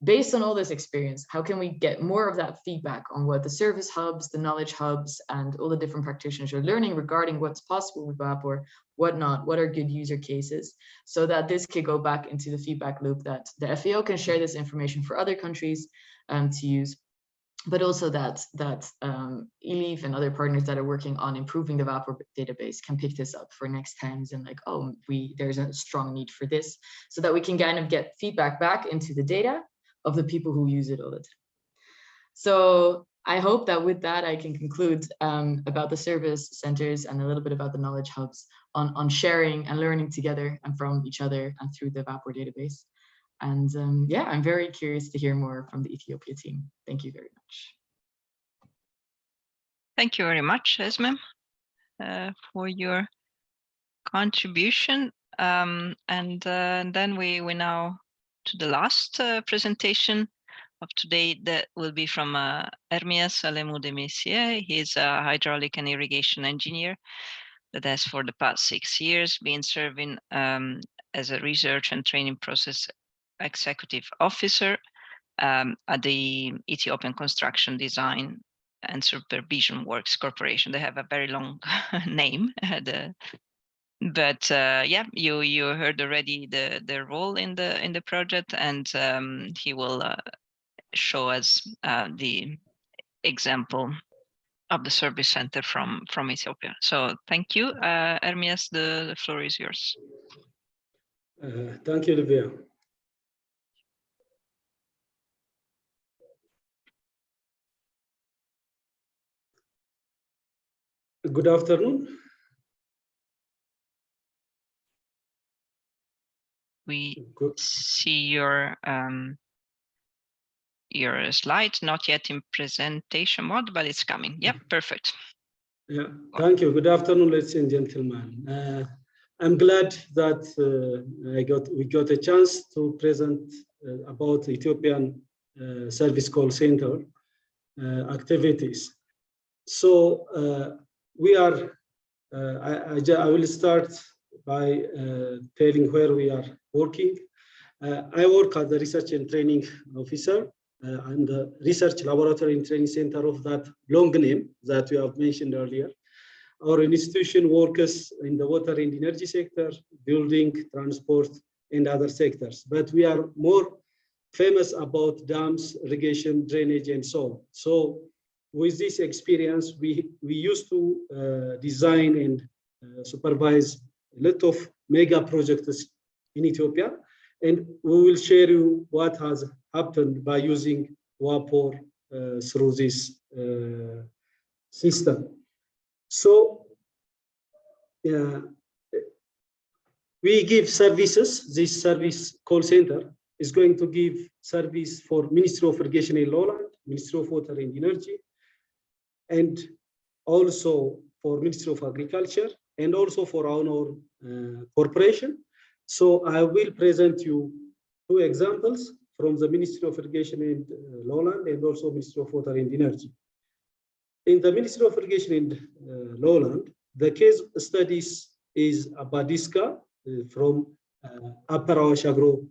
based on all this experience, how can we get more of that feedback on what the service hubs, the knowledge hubs, and all the different practitioners are learning regarding what's possible with WaPOR, what not, what are good user cases, so that this could go back into the feedback loop that the FAO can share this information for other countries to use, but also that ELIF and other partners that are working on improving the WaPOR database can pick this up for next times and like, oh, there's a strong need for this, so that we can kind of get feedback back into the data of the people who use it all the time. So I hope that with that, I can conclude about the service centers and a little bit about the knowledge hubs on sharing and learning together and from each other and through the WaPOR database. And yeah, I'm very curious to hear more from the Ethiopia team. Thank you very much. Thank you very much, Esme, for your contribution. And then we now to the last presentation of today, that will be from Hermias Alemou-de-Messier. He's a hydraulic and irrigation engineer that has for the past 6 years been serving as a research and training process executive officer at the Ethiopian Construction Design and Supervision Works Corporation. They have a very long name. But yeah, you heard already the role in the project, and he will show us the example of the service center from Ethiopia. So thank you, Hermias. The floor is yours. Thank you, Olivia. Good afternoon. We see your slide, not yet in presentation mode, but it's coming. Yep, perfect. Yeah, thank you. Good afternoon, ladies and gentlemen. I'm glad that we got a chance to present about Ethiopian Service Call Center activities. So we are. I will start by telling where we are working. I work as the research and training officer and the research laboratory and training center of that long name that we have mentioned earlier. Our institution works in the water and energy sector, building, transport, and other sectors. But we are more famous about dams, irrigation, drainage, and so on. So with this experience, we used to design and supervise a lot of mega projects in Ethiopia. And we will share you what has happened by using WaPOR through this system. So we give services. This service call center is going to give service for Ministry of Irrigation and Lowland, Ministry of Water and Energy, and also for Ministry of Agriculture, and also for our corporation. So I will present you 2 examples from the Ministry of Irrigation and Lowland, and also Ministry of Water and Energy. In the Ministry of Irrigation and Lowland, the case studies is Abadiska from Upper Awash Agro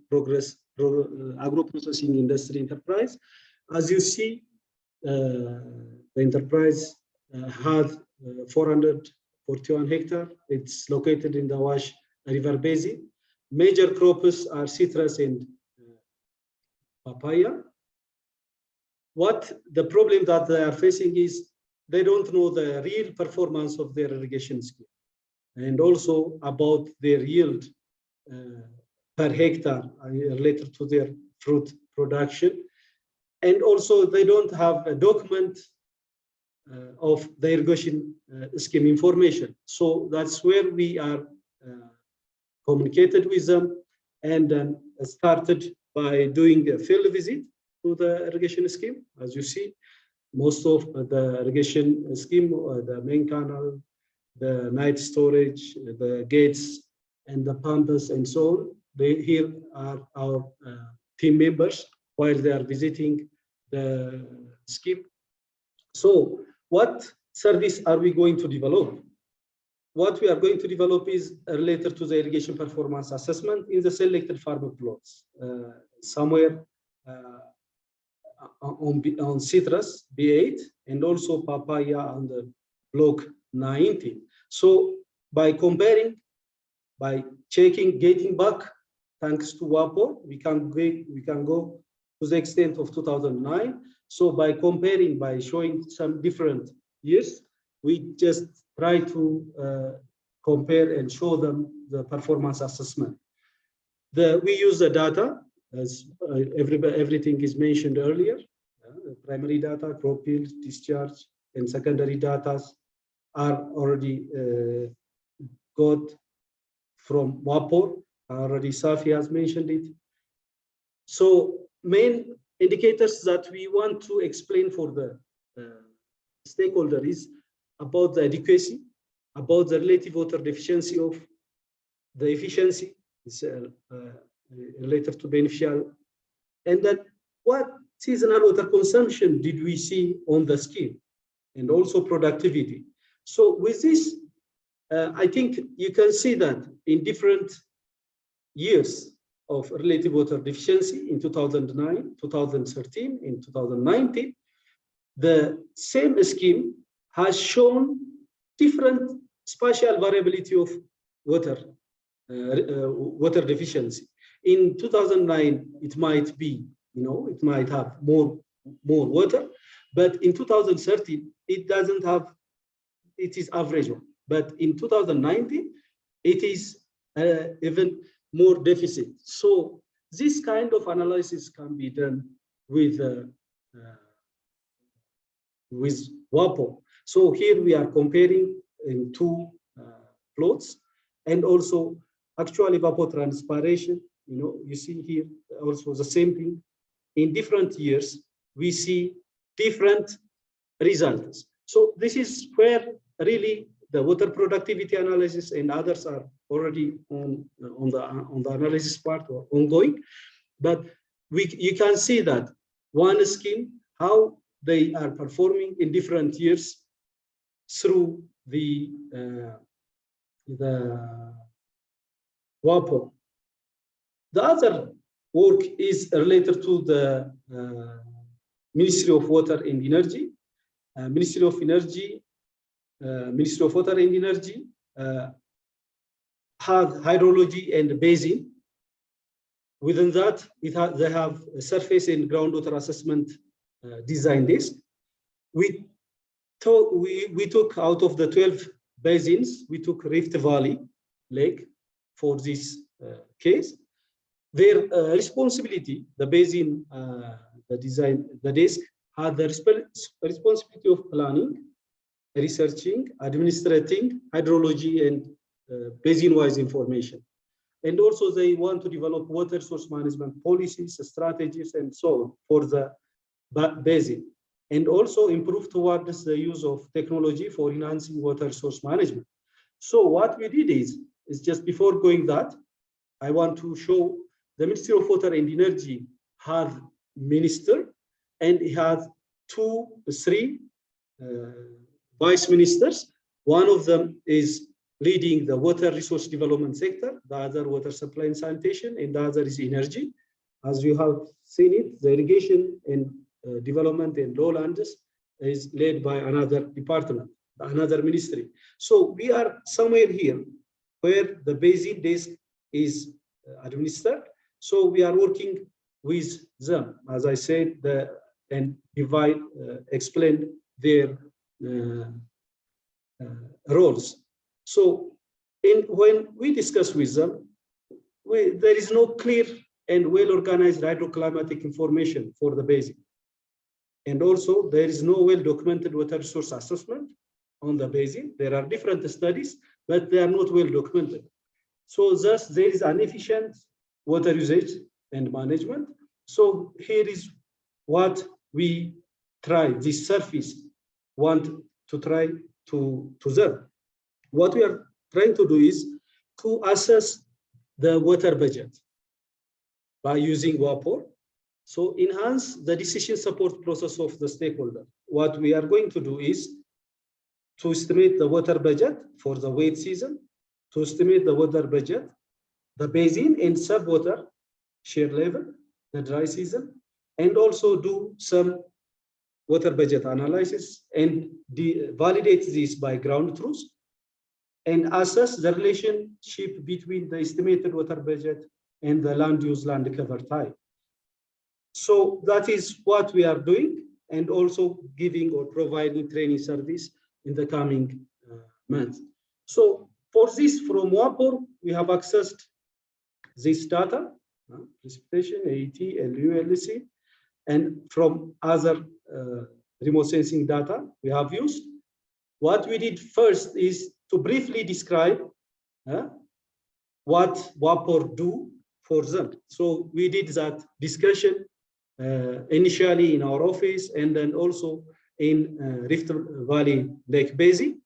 Processing Industry Enterprise. As you see, the enterprise had 441 hectares. It's located in the Awash River Basin. Major crops are citrus and papaya. What the problem that they are facing is they don't know the real performance of their irrigation scheme, and also about their yield per hectare related to their fruit production. And also they don't have a document of the irrigation scheme information. So that's where we are communicated with them and started by doing a field visit to the irrigation scheme. As you see, most of the irrigation scheme, the main canal, the night storage, the gates, and the pumps, and so on. Here are our team members while they are visiting the scheme. So what service are we going to develop? What we are going to develop is related to the irrigation performance assessment in the selected farm plots, somewhere on citrus B8 and also papaya on the block 19. So by comparing, by checking, getting back, thanks to WaPOR, we can go to the extent of 2009. So by comparing, by showing some different years, we just try to compare and show them the performance assessment. We use the data, as everything is mentioned earlier, primary data, crop yield, discharge, and secondary data are already got from WaPOR. Already Safi has mentioned it. So main indicators that we want to explain for the stakeholder is about the adequacy, about the relative water deficiency of the efficiency, is related to beneficial, and then what seasonal water consumption did we see on the scheme, and also productivity. So with this, I think you can see that in different years of relative water deficiency in 2009, 2013, in 2019, the same scheme has shown different spatial variability of water, water deficiency. In 2009, it might be, it might have more water, but in 2013, it doesn't have, it is average one. But in 2019, it is even more deficit. So this kind of analysis can be done with WaPOR. So here we are comparing in two plots, and also actual evapotranspiration. You see here also the same thing. In different years, we see different results. So this is where really the water productivity analysis and others are already on the analysis part or ongoing. But you can see that one scheme, how they are performing in different years through the WaPOR. The other work is related to the Ministry of Water and Energy. Ministry of Water and Energy have hydrology and basin. Within that, they have a surface and groundwater assessment design desk. We took out of the 12 basins, we took Rift Valley Lake for this case. Their responsibility, the basin, the design, the desk had the responsibility of planning, researching, administrating hydrology and basin-wise information. And also they want to develop water source management policies, strategies, and so on for the basin. And also improve towards the use of technology for enhancing water source management. So what we did is just before going that, I want to show the Ministry of Water and Energy has minister, and it has three vice ministers. One of them is leading the water resource development sector, the other water supply and sanitation, and the other is energy. As you have seen it, the irrigation and development and lowlands is led by another department, another ministry. So we are somewhere here where the basin desk is administered. So we are working with them, as I said, and explain their roles. So when we discuss with them, there is no clear and well-organized hydroclimatic information for the basin. And also there is no well-documented water resource assessment on the basin. There are different studies, but they are not well documented. So thus there is inefficient water usage and management. So here is what we try, this service want to try to observe. What we are trying to do is to assess the water budget by using WaPOR. So enhance the decision support process of the stakeholder. What we are going to do is to estimate the water budget for the wet season, to estimate the water budget, the basin and sub-water share level, the dry season, and also do some water budget analysis and validate this by ground truth and assess the relationship between the estimated water budget and the land use land cover type. So that is what we are doing, and also giving or providing training service in the coming months. So for this, from WaPOR, we have accessed this data, precipitation, AET, LU, LC, and from other remote sensing data we have used. What we did first is to briefly describe what WaPOR do for them. So we did that discussion initially in our office, and then also in Rift Valley Lake Basin.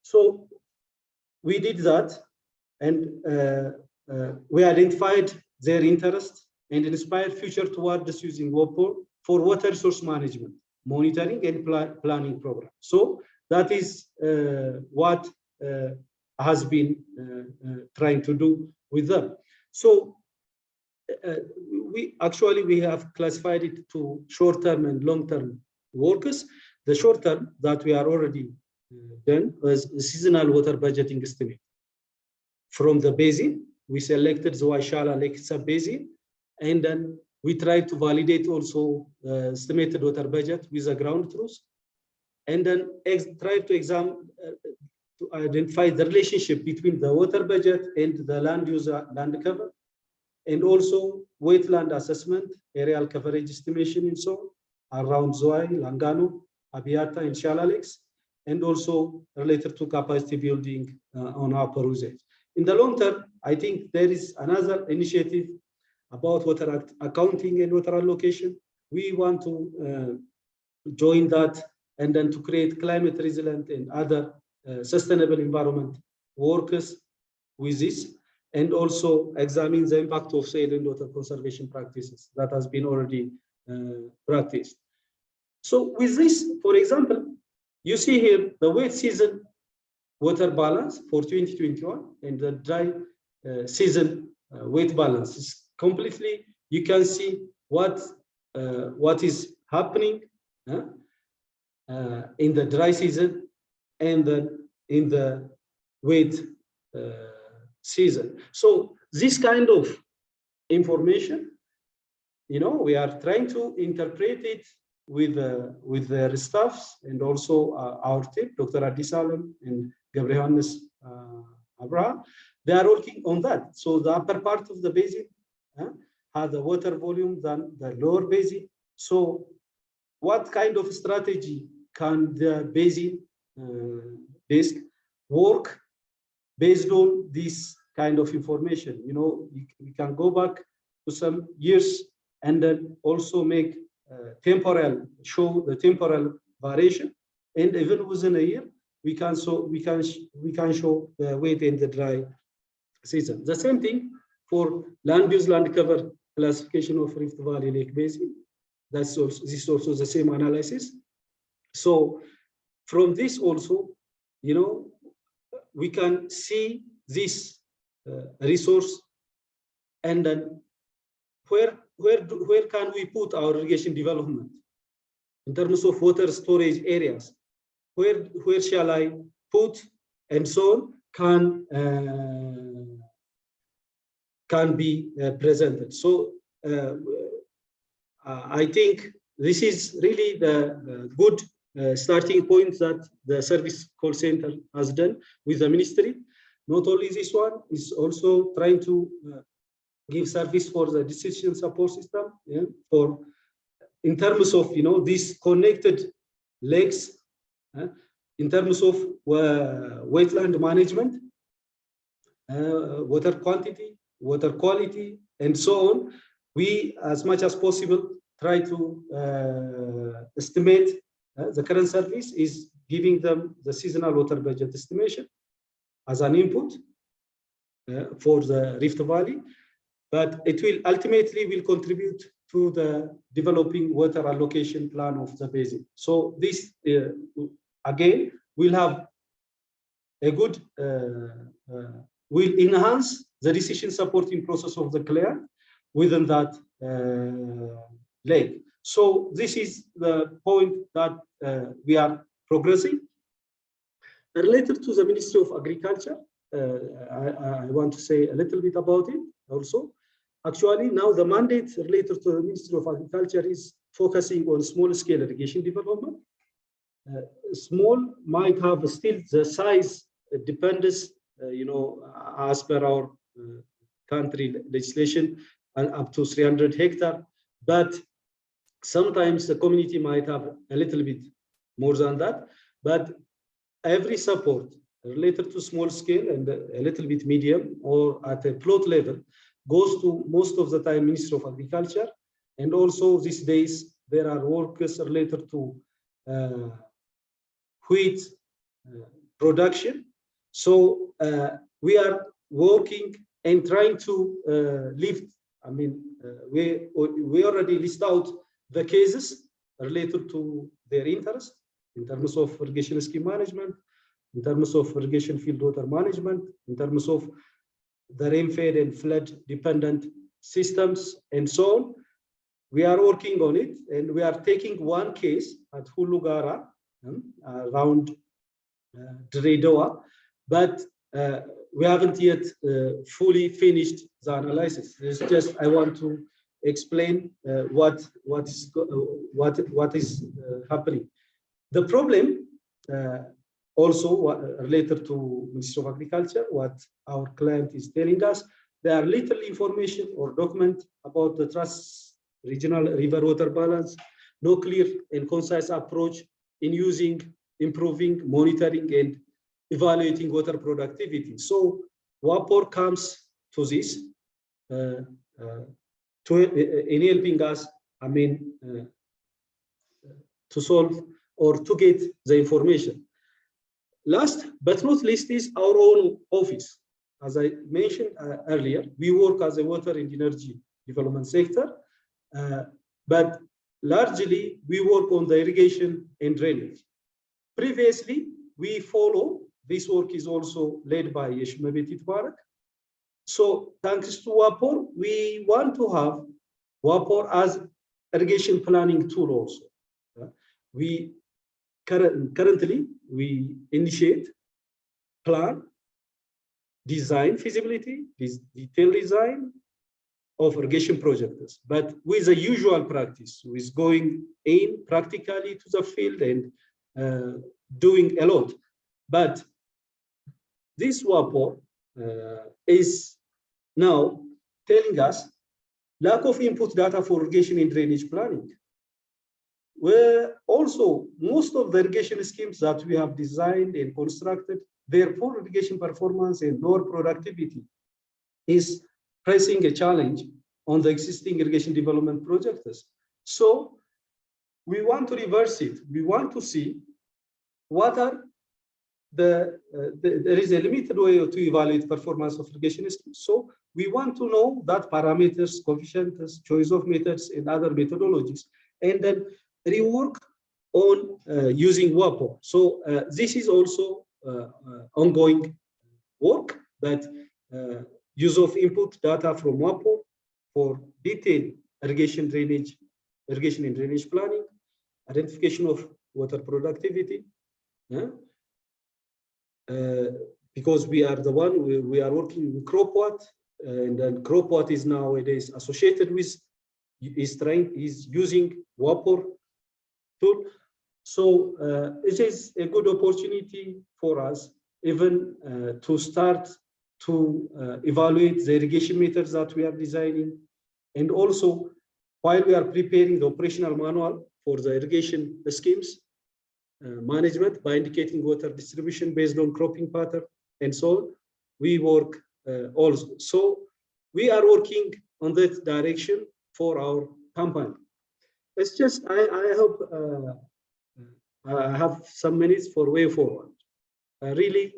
So we did that, and we identified their interest and inspired future towards using WaPOR for water resource management, monitoring and planning program. So that is what has been trying to do with them. So we have classified it to short-term and long-term workers. The short-term that we are already done was seasonal water budgeting estimate. From the basin, we selected the Waishala Lake sub-basin, and then we tried to validate also estimated water budget with a ground truth, and then try to examine, to identify the relationship between the water budget and the land use land cover, and also wetland assessment, aerial coverage estimation, and so on, around Zoai, Langano, Abiata, and Shala Lakes, and also related to capacity building on our usage. In the long term, I think there is another initiative about water accounting and water allocation. We want to join that, and then to create climate resilient and other sustainable environment workers with this, and also examine the impact of soil and water conservation practices that has been already practiced. So with this, for example, you see here the wet season water balance for 2021 and the dry season wet balance is completely, you can see what is happening in the dry season and then in the wet season. So this kind of information, we are trying to interpret it with their staffs, and also our team, Dr. Adi Salem and Gabriel Abraham, they are working on that. So the upper part of the basin has the water volume than the lower basin. So what kind of strategy can the basin desk work based on this kind of information? We can go back to some years and then also make show the temporal variation, and even within a year we can show the wet and the dry season. The same thing for land use land cover classification of Rift Valley Lake Basin. This is also the same analysis. So from this also, we can see this resource, and then where can we put our irrigation development in terms of water storage areas? Where shall I put, and so on can be presented. So I think this is really the good starting point that the service call center has done with the ministry. Not only this one, is also trying to give service for the decision support system, for in terms of, these connected lakes, in terms of wetland management, water quantity, water quality, and so on, we, as much as possible, try to estimate. The current service is giving them the seasonal water budget estimation as an input for the Rift Valley, but it will ultimately contribute to the developing water allocation plan of the basin. So this, again, will have a good, will enhance the decision supporting process of the client within that lake. So this is the point that we are progressing. Related to the Ministry of Agriculture, I want to say a little bit about it also. Actually, now the mandate related to the Ministry of Agriculture is focusing on small-scale irrigation development. Small might have still the size depends, as per our country legislation, and up to 300 hectares. But sometimes the community might have a little bit more than that. But every support related to small scale and a little bit medium or at a plot level goes to most of the time Ministry of Agriculture. And also these days there are workers related to wheat production. So we are working and trying to lift. I mean, we already list out the cases related to their interest in terms of irrigation scheme management, in terms of irrigation field water management, in terms of the rain-fed and flood-dependent systems, and so on. We are working on it, and we are taking one case at Hulugara, around Dredoa, but we haven't yet fully finished the analysis. It's just I want to explain what is happening. The problem also related to Ministry of Agriculture, what our client is telling us, there are little information or document about the trans-regional river water balance, no clear and concise approach in using, improving, monitoring, and evaluating water productivity. So WaPOR comes to this in helping us, I mean, to solve or to get the information. Last but not least is our own office. As I mentioned earlier, we work as a water and energy development sector, but largely we work on the irrigation and drainage. Previously, we follow, this work is also led by Yeshmabetit Barak. So thanks to WaPOR, we want to have WaPOR as irrigation planning tool also. We currently, we initiate, plan, design feasibility, detailed design of irrigation projects, but with the usual practice, with going in practically to the field and doing a lot. But this WaPOR is now telling us lack of input data for irrigation and drainage planning. Where also most of the irrigation schemes that we have designed and constructed, their poor irrigation performance and lower productivity is pressing a challenge on the existing irrigation development projects. So we want to reverse it. We want to see what are there is a limited way to evaluate performance of irrigation schemes. So we want to know that parameters, coefficients, choice of methods, and other methodologies, and then rework on using WaPOR. So this is also ongoing work, but use of input data from WaPOR for detailed irrigation and drainage planning, identification of water productivity, because we are the one, we are working with CropWatt, and then CropWatt is nowadays associated with, is using WaPOR tool. So it is a good opportunity for us even to start to evaluate the irrigation methods that we are designing, and also while we are preparing the operational manual for the irrigation schemes management by indicating water distribution based on cropping pattern and so on, we work also. So we are working on that direction for our company. It's just, I hope I have some minutes for way forward. Really,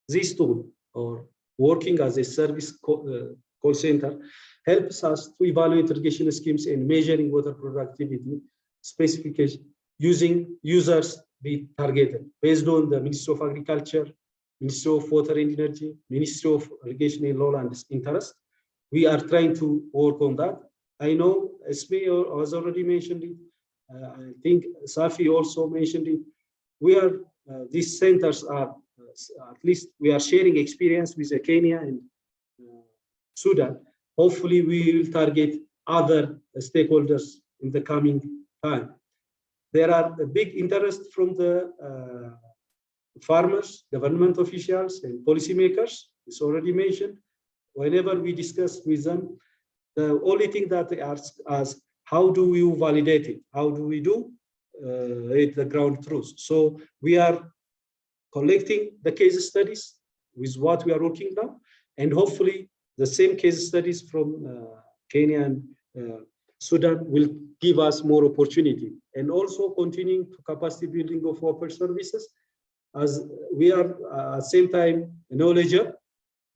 this tool or working as a service call center helps us to evaluate irrigation schemes and measuring water productivity specification using users be targeted based on the Ministry of Agriculture, Ministry of Water and Energy, Ministry of Irrigation and Lowland interest. We are trying to work on that. I know Esme has already mentioned it. I think Safi also mentioned it. We are, these centers are, at least we are sharing experience with Kenya and Sudan. Hopefully we will target other stakeholders in the coming time. There are a big interest from the farmers, government officials, and policymakers. It's already mentioned. Whenever we discuss with them, the only thing that they ask us, how do we validate it? How do we do it, the ground truth? So we are collecting the case studies with what we are working on, and hopefully the same case studies from Kenya and Sudan will give us more opportunity, and also continuing to capacity building of WaPOR services, as we are at the same time knowledgeable.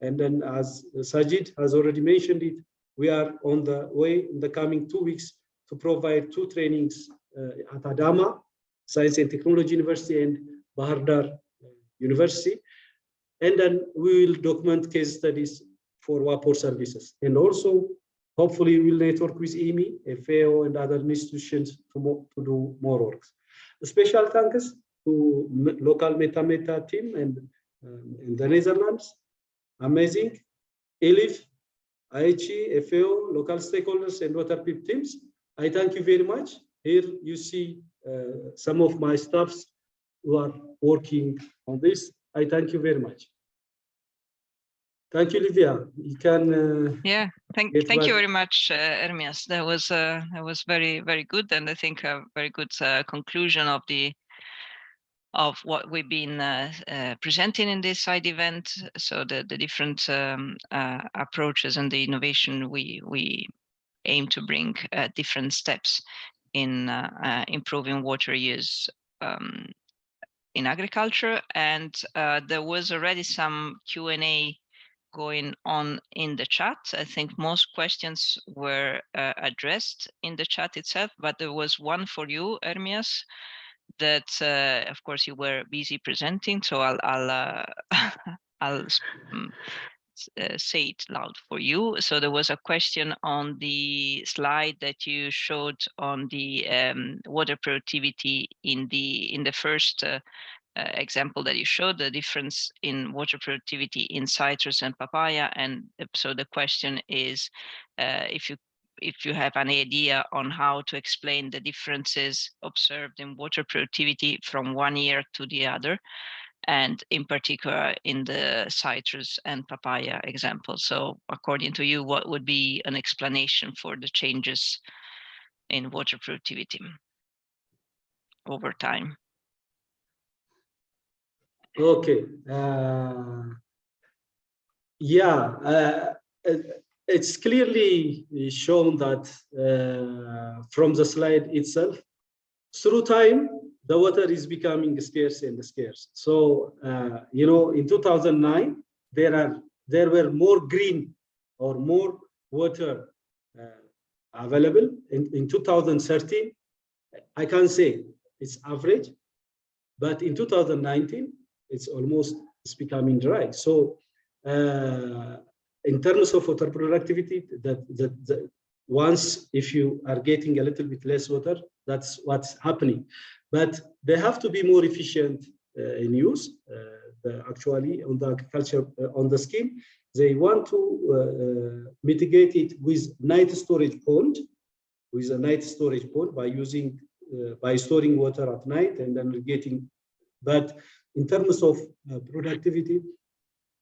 And then, as Sajid has already mentioned it, we are on the way in the coming 2 weeks to provide 2 trainings at Adama Science and Technology University and Bahar Dar University, and then we will document case studies for WaPOR services, and also hopefully we will network with IMI, FAO, and other institutions to do more work. A special thanks to local Meta team and in the Netherlands. Amazing. ELIF, IHE, FAO, local stakeholders, and WaterPIP teams. I thank you very much. Here you see some of my staffs who are working on this. I thank you very much. Thank you, Livia. You can. Yeah, thank you very much, Ermias. That was very, very good, and I think a very good conclusion of what we've been presenting in this side event. So the different approaches and the innovation we aim to bring different steps in improving water use in agriculture. And there was already some Q&A going on in the chat. I think most questions were addressed in the chat itself, but there was one for you, Ermias, that of course you were busy presenting, so I'll say it loud for you. So there was a question on the slide that you showed on the water productivity in the first example that you showed, the difference in water productivity in citrus and papaya. And so the question is if you have an idea on how to explain the differences observed in water productivity from one year to the other, and in particular in the citrus and papaya example. So according to you, what would be an explanation for the changes in water productivity over time? Okay. It's clearly shown that from the slide itself, through time, the water is becoming scarce and scarce. So, in 2009, there were more green or more water available. In 2013, I can't say it's average, but in 2019, it's becoming dry. So in terms of water productivity, once if you are getting a little bit less water, that's what's happening. But they have to be more efficient in use. Actually, on the agriculture, on the scheme, they want to mitigate it with night storage pond, by storing water at night and then getting. But in terms of productivity,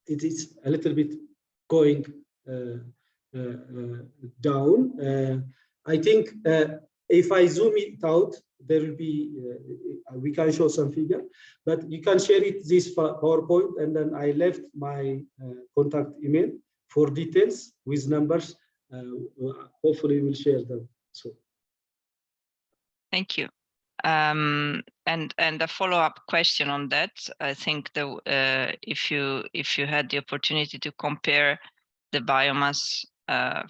it is a little bit going down. I think if I zoom it out, there will be, we can show some figure, but you can share it this PowerPoint, and then I left my contact email for details with numbers. Hopefully we'll share them. So. Thank you. And a follow-up question on that. I think if you had the opportunity to compare the biomass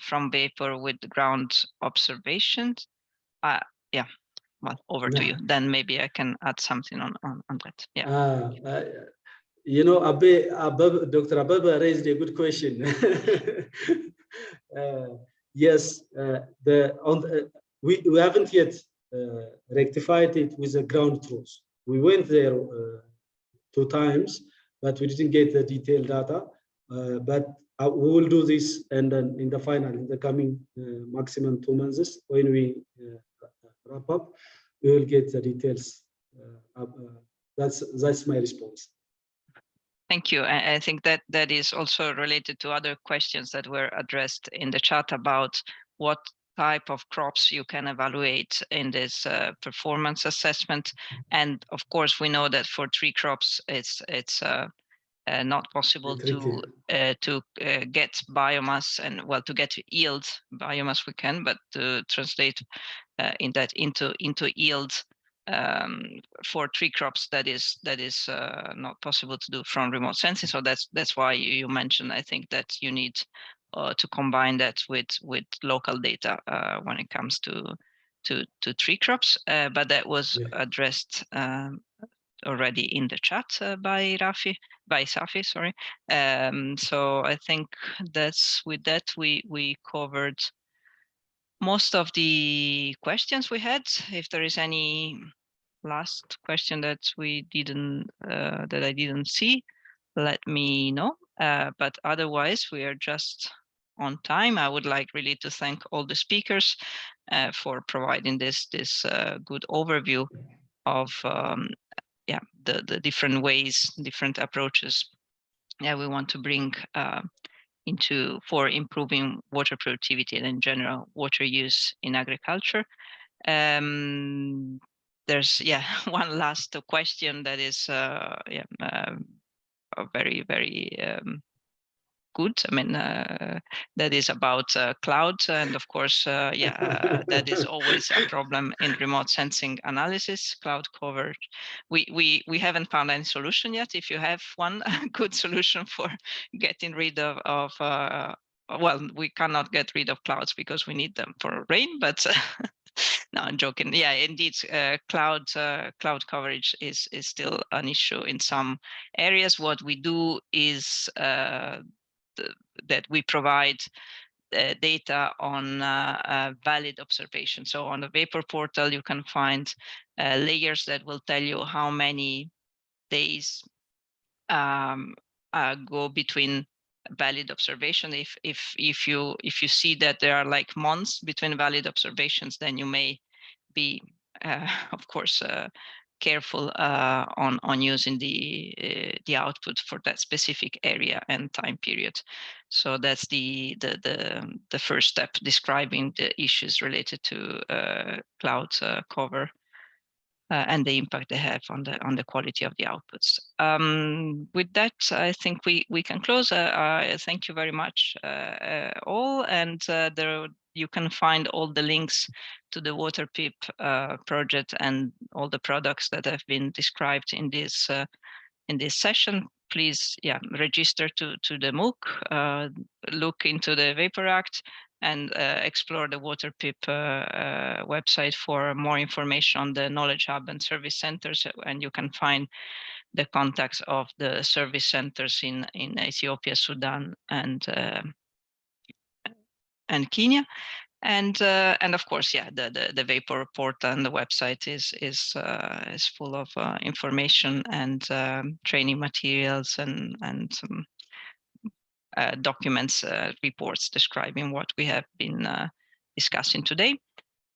from vapor with the ground observations, yeah, well, over to you. Then maybe I can add something on that. Yeah. You know, Dr. Ababa raised a good question. Yes, we haven't yet rectified it with the ground truth. We went there 2 times, but we didn't get the detailed data. But we will do this, and then in the final, in the coming maximum 2 months, when we wrap up, we will get the details. That's my response. Thank you. I think that is also related to other questions that were addressed in the chat about what type of crops you can evaluate in this performance assessment. And of course, we know that for 3 crops, it's not possible to get biomass and, well, to get yield biomass we can, but to translate in that into yield for 3 crops, that is not possible to do from remote sensing. So that's why you mentioned, I think, that you need to combine that with local data when it comes to 3 crops. But that was addressed already in the chat by Safi, sorry. So I think with that we covered most of the questions we had. If there is any last question that we didn't that I didn't see, let me know. But otherwise, we are just on time. I would like really to thank all the speakers for providing this good overview of the different ways, different approaches we want to bring for improving water productivity and in general water use in agriculture. There's one last question that is very, very good. I mean, that is about cloud, and of course, that is always a problem in remote sensing analysis. Cloud coverage. We haven't found any solution yet. If you have one good solution for getting rid of well, we cannot get rid of clouds because we need them for rain, but. No, I'm joking. Yeah, indeed, cloud coverage is still an issue in some areas. What we do is that we provide data on valid observation. So on the Vapor portal, you can find layers that will tell you how many days go between valid observation. If you see that there are like months between valid observations, then you may be, of course, careful on using the output for that specific area and time period. So that's the first step, describing the issues related to cloud cover and the impact they have on the quality of the outputs. With that, I think we can close. Thank you very much all, and there you can find all the links to the WaterPIP project and all the products that have been described in this session. Please, register to the Mooc, look into the Vapor Act, and explore the WaterPIP website for more information on the Knowledge Hub and service centers. And you can find the contacts of the service centers in Ethiopia, Sudan, and Kenya. And of course, the Vapor report and the website is full of information and training materials and some documents, reports describing what we have been discussing today.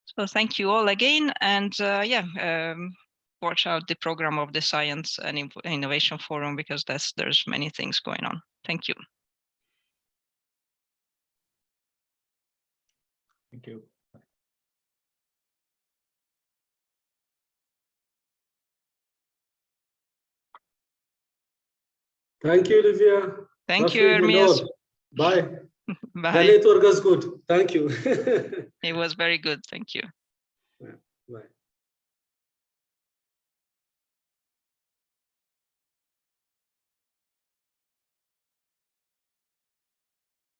So thank you all again, and watch out the program of the Science and Innovation Forum, because there's many things going on. Thank you. Thank you. Thank you, Olivia. Thank you, Rafi, Ermias. Minor. Bye. The Bye. network is good. Thank you. It was very good. Thank you. Bye.